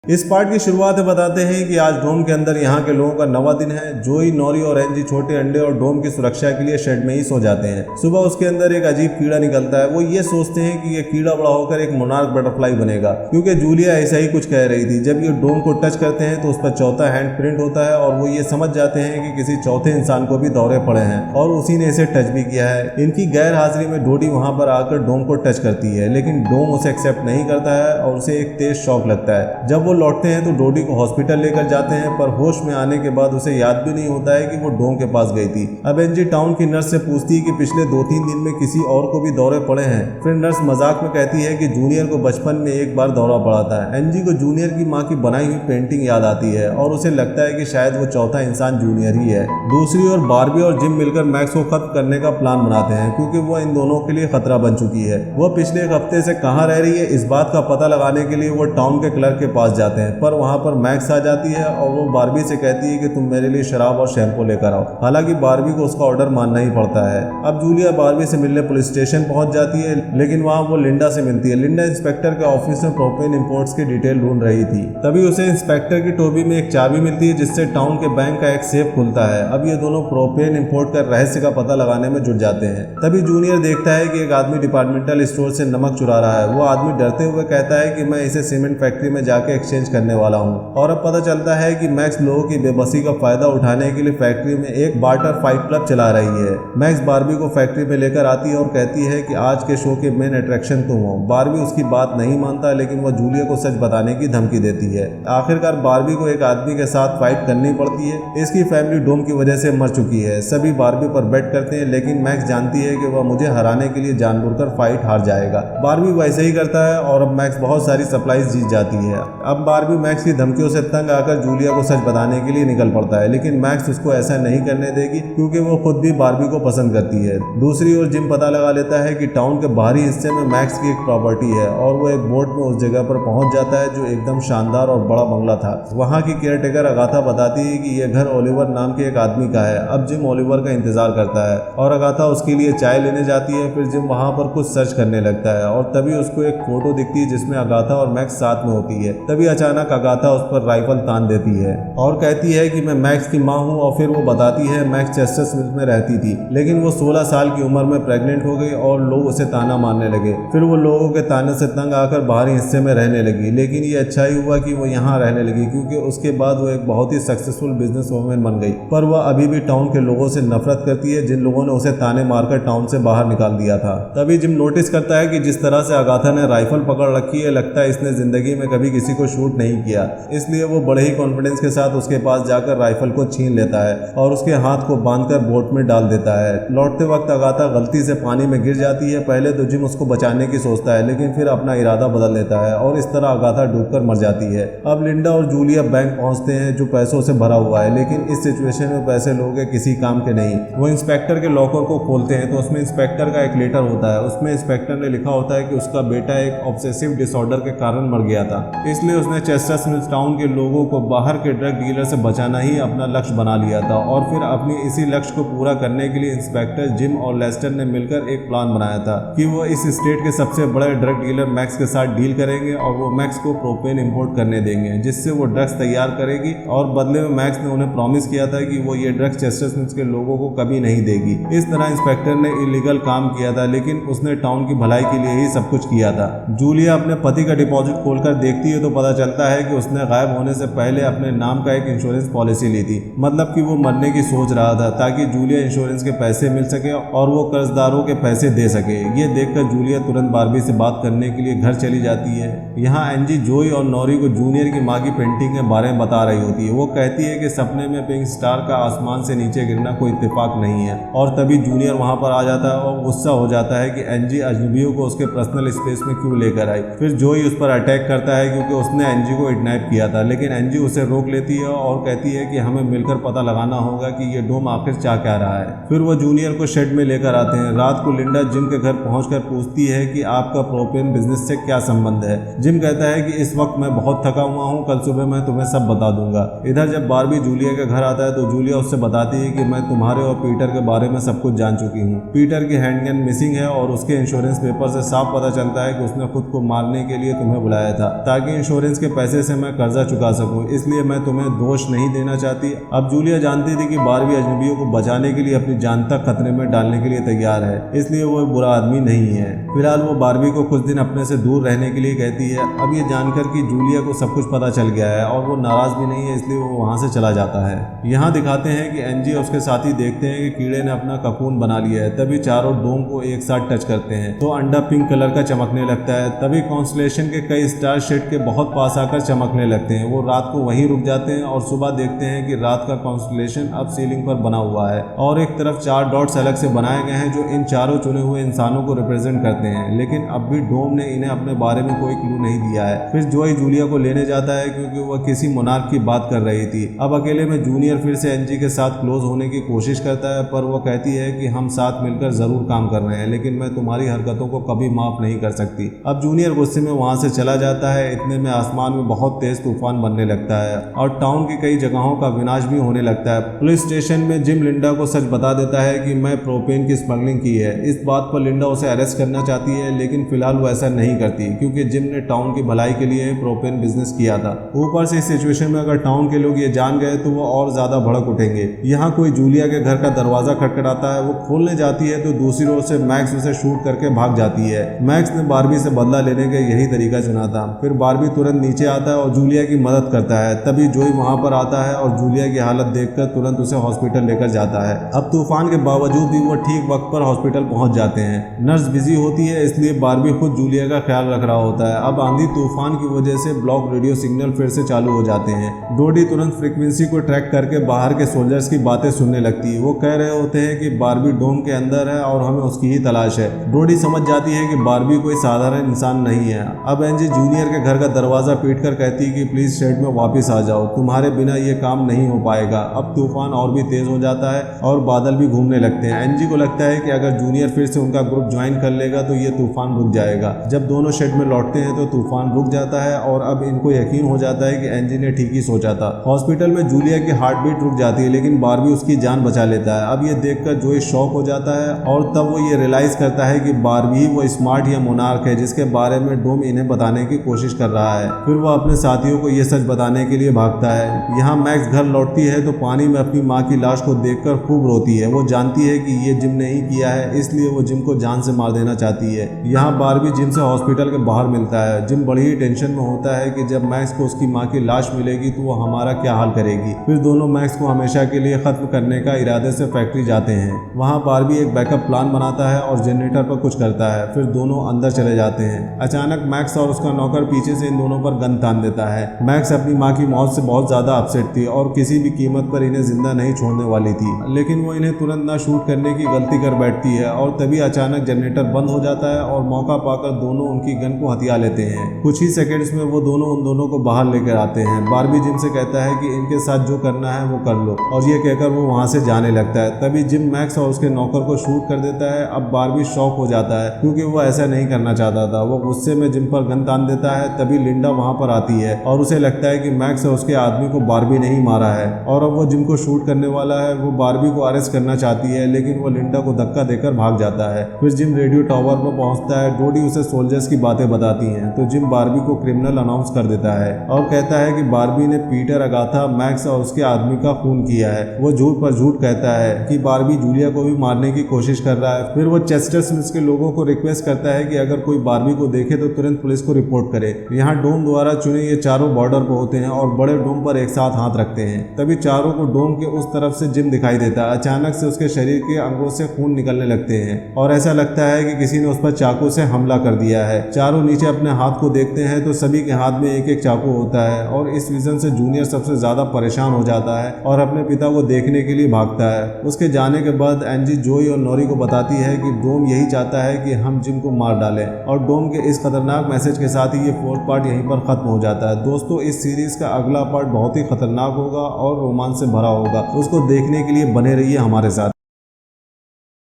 इस पार्ट की शुरुआत में बताते हैं कि आज डोम के अंदर यहाँ के लोगों का नवा दिन है। जोई, नॉरी और एनजी छोटे अंडे और डोम की सुरक्षा के लिए शेड में ही सो जाते हैं। सुबह उसके अंदर एक अजीब कीड़ा निकलता है। वो ये सोचते हैं कि ये कीड़ा बड़ा होकर एक मोनार्क बटरफ्लाई बनेगा, क्योंकि जूलिया ऐसा ही कुछ कह रही थी। जब ये डोम को टच करते हैं तो उस पर चौथा हैंड प्रिंट होता है और वो ये समझ जाते हैं कि किसी चौथे इंसान को भी दौरे पड़े हैं और उसी ने इसे टच भी किया है। इनकी गैर हाजिरी में डोडी वहां पर आकर डोम को टच करती है, लेकिन डोम उसे एक्सेप्ट नहीं करता है और उसे एक तेज शॉक लगता है। जब वो लौटते हैं तो डोडी को हॉस्पिटल लेकर जाते हैं, पर होश में आने के बाद उसे याद भी नहीं होता है कि वो डोम के पास गई थी। अब एनजी टाउन की नर्स से पूछती है कि पिछले 2-3 दिन में किसी और को भी दौरे पड़े हैं। फिर नर्स मजाक में कहती है कि जूनियर को बचपन में एक बार दौरा पड़ा था। एनजी को जूनियर की माँ की बनाई हुई पेंटिंग याद आती है और उसे लगता है कि शायद वो चौथा इंसान जूनियर ही है। दूसरी ओर बार्बी और जिम मिलकर मैक्स को खत्म करने का प्लान बनाते हैं, क्योंकि वो इन दोनों के लिए खतरा बन चुकी है। वह पिछले एक हफ्ते से कहाँ रह रही है इस बात का पता लगाने के लिए वो टाउन के क्लर्क के पास जाते हैं, पर वहाँ पर मैक्स आ जाती है और वो बार्बी से कहती है कि तुम मेरे लिए शराब और शैम्पू लेकर आओ। हालांकि बार्बी को उसका ऑर्डर मानना ही पड़ता है। अब जूलिया बार्बी से मिलने पुलिस स्टेशन पहुंच जाती है, लेकिन वहां वो लिंडा से मिलती है। लिंडा इंस्पेक्टर के ऑफिस में प्रोपेन इंपोर्ट्स की डिटेल ढूंढ रही थी। तभी उसे इंस्पेक्टर की टोपी में एक चाबी मिलती है जिससे टाउन के बैंक का एक सेफ खुलता है। अब ये दोनों प्रोपेन इंपोर्ट कर रहस्य का पता लगाने में जुट जाते हैं। तभी जूनियर देखता है कि एक आदमी डिपार्टमेंटल स्टोर से नमक चुरा रहा है। वो आदमी डरते हुए कहता है कि मैं इसे सीमेंट फैक्ट्री में जाके एक्सचेंज करने वाला हूँ। और अब पता चलता है कि मैक्स लोगों की बेबसी का फायदा उठाने के लिए फैक्ट्री में एक बार्टर फाइट क्लब चला रही है। मैक्स बारबी को फैक्ट्री में लेकर आती है और कहती है कि आज के शो के मेन अट्रैक्शन तुम हो। बारबी उसकी बात नहीं मानता, लेकिन वह जूलिया को सच बताने की धमकी देती है। आखिरकार बारबी को एक आदमी के साथ फाइट करनी पड़ती है। इसकी फैमिली डोम की वजह से मर चुकी है। सभी बारबी पर बेट करते हैं, लेकिन मैक्स जानती है कि वह मुझे हराने के लिए जानबूझकर फाइट हार जाएगा। बारबी वैसे ही करता है और अब मैक्स बहुत सारी सप्लाईज जीत जाती है। अब बारबी मैक्स की धमकियों से तंग आकर जूलिया को सच बताने के लिए निकल पड़ता है, लेकिन मैक्स उसको ऐसा नहीं करने देगी क्योंकि वो खुद भी बारबी को पसंद करती है। दूसरी ओर जिम पता लगा लेता है कि टाउन के बाहरी हिस्से में मैक्स की एक प्रॉपर्टी है और वो एक बोट में उस जगह पर पहुंच जाता है जो एकदम शानदार और बड़ा बंगला था। वहां की केयरटेकर अगाथा बताती है कि यह घर ओलिवर नाम के एक आदमी का है। अब जिम ओलिवर का इंतजार करता है और अगाथा उसके लिए चाय लेने जाती है। फिर जिम वहां पर कुछ सर्च करने लगता है और तभी उसको एक फोटो दिखती है जिसमें अगाथा और मैक्स साथ में होती है। तभी अचानक अगाथा उस पर राइफल तान देती है और कहती है कि मैं मैक्स की माँ हूँ। और फिर वो बताती है मैक्स चेस्टर स्मिथ में रहती थी, लेकिन वो 16 साल की उम्र में प्रेग्नेंट हो गई और लोग उसे ताना मारने लगे। फिर वो लोगों के ताने से तंग आकर बाहरी हिस्से में रहने लगी, लेकिन ये अच्छा ही हुआ कि वो यहाँ रहने लगी क्योंकि उसके बाद वो एक बहुत ही सक्सेसफुल बिजनेस वुमेन बन गई। पर वह अभी भी टाउन के लोगों से नफरत करती है जिन लोगों ने उसे ताने मारकर टाउन से बाहर निकाल दिया था। तभी जिम नोटिस करता है कि जिस तरह से अगाथा ने राइफल पकड़ रखी है, लगता है इसने जिंदगी में कभी किसी को शूट नहीं किया। इसलिए वो बड़े ही कॉन्फिडेंस के साथ उसके पास जाकर राइफल को छीन लेता है और उसके हाथ को बांधकर बोट में डाल देता है। लौटते वक्त अगाथा गलती से पानी में गिर जाती है। पहले तो जिम उसको बचाने की सोचता है, लेकिन फिर अपना इरादा बदल लेता है और इस तरह अगाथा डूबकर मर जाती है। अब लिंडा और जूलिया बैंक पहुंचते हैं जो पैसों से भरा हुआ है, लेकिन इस सिचुएशन में पैसे लोगों के किसी काम के नहीं। वो इंस्पेक्टर के लॉकर को खोलते हैं तो उसमें इंस्पेक्टर का एक लेटर होता है। उसमें इंस्पेक्टर ने लिखा होता है कि उसका बेटा एक ऑब्सेसिव डिसऑर्डर के कारण मर गया था, इसलिए उसने चेस्टर स्मिथ टाउन के लोगों को बाहर के ड्रग डीलर से बचाना ही अपना लक्ष्य बना लिया था। और फिर अपनी इसी लक्ष्य को पूरा करने के लिए इंस्पेक्टर जिम और लेस्टर ने मिलकर एक प्लान बनाया था कि वो इस स्टेट के सबसे बड़े ड्रग डीलर मैक्स के साथ डील करेंगे और वो मैक्स को प्रोपेन इंपोर्ट करने देंगे, जिससे वो ड्रग्स तैयार करेगी। और बदले में मैक्स ने उन्हें प्रॉमिस किया था कि वो ये ड्रग्स चेस्टर स्मिथ के लोगों को कभी नहीं देगी। इस तरह इंस्पेक्टर ने इलीगल काम किया था, लेकिन उसने टाउन की भलाई के लिए ही सब कुछ किया था। जूलिया अपने पति का डिपॉजिट खोलकर देखती है तो पता चलता है कि उसने गायब होने से पहले अपने नाम का एक इंश्योरेंस पॉलिसी ली थी, मतलब कि वो मरने की सोच रहा था ताकि जूलिया इंश्योरेंस के पैसे मिल सके और वो कर्जदारों के पैसे दे सके। ये देखकर जूलिया तुरंत बारबी से बात करने के लिए घर चली जाती है। यहाँ एंजी जोई और नॉरी को जूनियर की माँ की पेंटिंग के बारे में बता रही होती है। वो कहती है कि सपने में पिंक स्टार का आसमान से नीचे गिरना कोई इत्तेफाक नहीं है। और तभी जूनियर वहाँ पर आ जाता है और गुस्सा हो जाता है कि एंजी अजनबियों को उसके पर्सनल स्पेस में क्यों लेकर आई। फिर जोई उस पर अटैक करता है क्योंकि उसने एंजी को किडनैप किया था, लेकिन एंजी उसे रोक लेती है और कहती है कि हमें मिलकर पता लगाना होगा कि ये डोम आखिर चाह क्या रहा है। फिर वो जूनियर को शेड में लेकर आते हैं। रात को लिंडा जिम के घर पहुंचकर पूछती है कि आपका प्रोपेन बिजनेस से क्या संबंध है। जिम कहता है कि इस वक्त मैं बहुत थका हुआ हूँ, कल सुबह मैं तुम्हें सब बता दूंगा। इधर जब बारबी जूलिया के घर आता है तो जूलिया उससे बताती है कि मैं तुम्हारे और पीटर के बारे में सब कुछ जान चुकी हूँ। पीटर की हैंडगन मिसिंग है और उसके इंश्योरेंस पेपर से साफ पता चलता है कि उसने खुद को मारने के लिए तुम्हें बुलाया था ताकि इंश्योरेंस के पैसे से मैं कर्जा चुका सकूं, इसलिए मैं तुम्हें दोष नहीं देना चाहती। अब जूलिया जानती थी कि बारबी अजनबियों को बचाने के लिए अपनी जान तक खतरे में डालने के लिए तैयार है, इसलिए वो बुरा आदमी नहीं है। फिलहाल वो बारबी को कुछ दिन अपने से दूर रहने के लिए कहती है। अब ये जानकर कि जूलिया को सब कुछ पता चल गया है और वो नाराज भी नहीं है, इसलिए वो वहाँ से चला जाता है। यहाँ दिखाते हैं कि एंजी और उसके साथी देखते हैं कि कीड़े ने अपना ककून बना लिया है। तभी चारों डोम को एक साथ टच करते हैं तो अंडा पिंक कलर का चमकने लगता है। तभी कॉन्स्टलेशन के कई स्टार शेड के बहुत पास आकर चमकने लगते हैं। वो रात को वहीं रुक जाते हैं और सुबह देखते हैं कि रात का कॉन्स्टलेशन अब सीलिंग पर बना हुआ है और एक तरफ 4 डॉट्स अलग से बनाए गए हैं जो इन चारों चुने हुए इंसानों को रिप्रेजेंट करते हैं, लेकिन अब भी डोम ने इन्हें अपने बारे में कोई क्लू नहीं दिया है। फिर जोई जूलिया को लेने जाता है क्योंकि वह किसी मोनार्क की बात कर रही थी। अब अकेले में जूनियर फिर से एंजी के साथ क्लोज होने की कोशिश करता है, पर वो कहती है कि हम साथ मिलकर जरूर काम कर रहे हैं, लेकिन मैं तुम्हारी हरकतों को कभी माफ नहीं कर सकती। अब जूनियर गुस्से में वहां से चला जाता है। इतने में आसमान में बहुत तेज तूफान बनने लगता है और टाउन की कई जगहों का विनाश भी होने लगता है। पुलिस स्टेशन में जिम लिंडा को सच बता देता है कि मैं प्रोपेन की स्मगलिंग की है। इस बात पर लिंडा उसे अरेस्ट करना चाहती है, लेकिन फिलहाल वो ऐसा नहीं करती क्योंकि जिम ने टाउन की भलाई के लिए प्रोपेन बिजनेस किया था। ऊपर से इस सिचुएशन में अगर टाउन के लोग ये जान गए तो वो और ज्यादा भड़क उठेंगे। यहाँ कोई जूलिया के घर का दरवाजा खटखटाता है, वो खोलने जाती है तो दूसरी ओर से मैक्स उसे शूट करके भाग जाती है। मैक्स ने बारबी से बदला लेने का यही तरीका चुना था। फिर बारबी तुरंत नीचे आता है और जूलिया की मदद करता है। तभी जोई वहां पर आता है और जूलिया की हालत देखकर तुरंत उसे हॉस्पिटल लेकर जाता है। अब तूफान के बावजूद भी वो ठीक वक्त पर हॉस्पिटल पहुंच जाते हैं। नर्स बिजी होती है, इसलिए बारबी खुद जूलिया का ख्याल रख रहा होता है। अब आंधी तूफान की वजह से ब्लॉक रेडियो सिग्नल फिर से चालू हो जाते हैं। डोडी तुरंत फ्रीक्वेंसी को ट्रैक करके बाहर के सोल्जर्स की बातें सुनने लगती है। वो कह रहे होते हैं कि बारबी डोम के अंदर है और हमें उसकी ही तलाश है। डोडी समझ जाती है कि बारबी कोई साधारण इंसान नहीं है। अब एंजी जूनियर के घर का दरवाजा पीट कर कहती है कि प्लीज शेड में वापस आ जाओ, तुम्हारे बिना ये काम नहीं हो पाएगा। अब तूफान और भी तेज हो जाता है और बादल भी घूमने लगते हैं। एंजी को लगता है कि अगर जूनियर फिर से उनका ग्रुप ज्वाइन कर लेगा तो ये तूफान रुक जाएगा। जब दोनों शेड में लौटते हैं तो तूफान रुक जाता है और अब इनको यकीन हो जाता है कि एंजी ने ठीक ही सोचा था। हॉस्पिटल में जूलिया की हार्ट बीट रुक जाती है, लेकिन बारबी उसकी जान बचा लेता है। अब ये देखकर जोई शॉक हो जाता है और तब वो ये रियलाइज करता है कि बारबी वो स्मार्ट या मोनार्क है जिसके बारे में डोम इन्हें बताने की कोशिश कर रहा है। फिर वो अपने साथियों को ये सच बताने के लिए भागता है। यहाँ मैक्स घर लौटती है तो पानी में अपनी माँ की लाश को देखकर खूब रोती है। वो जानती है कि ये जिम ने ही किया है, इसलिए वो जिम को जान से मार देना चाहती है। यहाँ बारबी जिम से हॉस्पिटल के बाहर मिलता है। जिम बड़ी ही टेंशन में होता है कि जब मैक्स को उसकी माँ की लाश मिलेगी तो वो हमारा क्या हाल करेगी। फिर दोनों मैक्स को हमेशा के लिए खत्म करने का इरादे से फैक्ट्री जाते हैं। वहाँ बारबी एक बैकअप प्लान बनाता है और जनरेटर पर कुछ करता है। फिर दोनों अंदर चले जाते हैं। अचानक मैक्स और उसका नौकर पीछे से इन दोनों पर गन तान देता है। मैक्स अपनी माँ की मौत से बहुत ज्यादा अपसेट थी और किसी भी कीमत पर इन्हें जिंदा नहीं छोड़ने वाली थी, लेकिन वो इन्हें तुरंत ना शूट करने की गलती कर बैठती है और तभी अचानक जनरेटर बंद हो जाता है और मौका पाकर दोनों उनकी गन को हथिया लेते हैं। कुछ ही सेकंड्स में वो दोनों उन दोनों को बाहर लेकर आते हैं। बारबी जिम से कहता है कि इनके साथ जो करना है वो कर लो और ये कहकर वो वहां से जाने लगता है। तभी जिम मैक्स और उसके नौकर को शूट कर देता है। अब बारबी शॉक हो जाता है क्योंकि वो ऐसा नहीं करना चाहता था। वो गुस्से में जिम पर गन तान देता है। तभी लिंडा वहां पर आती है और उसे लगता है कि मैक्स और उसके आदमी को बारबी ने ही मारा है और अब वो जिम को शूट करने वाला है। वो बारबी को अरेस्ट करना चाहती है, लेकिन वो लिंडा को धक्का देकर भाग जाता है। फिर जिम रेडियो टावर पर पहुंचता है। डोडी उसे सोल्जर्स की बातें बताती हैं तो जिम बारबी को क्रिमिनल अनाउंस कर देता है और कहता है कि बारबी ने पीटर, अगाथा, मैक्स और उसके आदमी का खून किया है। वो झूठ पर झूठ कहता है कि बारबी जूलिया को भी मारने की कोशिश कर रहा है। फिर वो चेस्टर स्मिथ के लोगों को रिक्वेस्ट करता है कि अगर कोई बारबी को देखे तो तुरंत पुलिस को रिपोर्ट करे। यहाँ डोम द्वारा चुने ये चारों बॉर्डर पर होते हैं और बड़े डोम पर एक साथ हाथ रखते हैं। तभी चारों को डोम के उस तरफ से जिम दिखाई देता है। अचानक से उसके शरीर के अंगों से खून निकलने लगते हैं और ऐसा लगता है कि किसी ने उस पर चाकू से हमला कर दिया है। चारों नीचे अपने हाथ को देखते हैं तो सभी के हाथ में एक एक चाकू होता है और इस विजन से जूनियर सबसे ज्यादा परेशान हो जाता है और अपने पिता को देखने के लिए भागता है। उसके जाने के बाद एंजी जोई और नोरी को बताती है कि डोम यही चाहता है कि हम जिम को मार डालें और डोम के इस खतरनाक मैसेज के साथ ही ये फोर्थ पार्ट यहीं पर खत्म हो जाता है। दोस्तों, इस सीरीज का अगला पार्ट बहुत ही खतरनाक होगा और रोमांच से भरा होगा। उसको देखने के लिए बने रहिए हमारे साथ।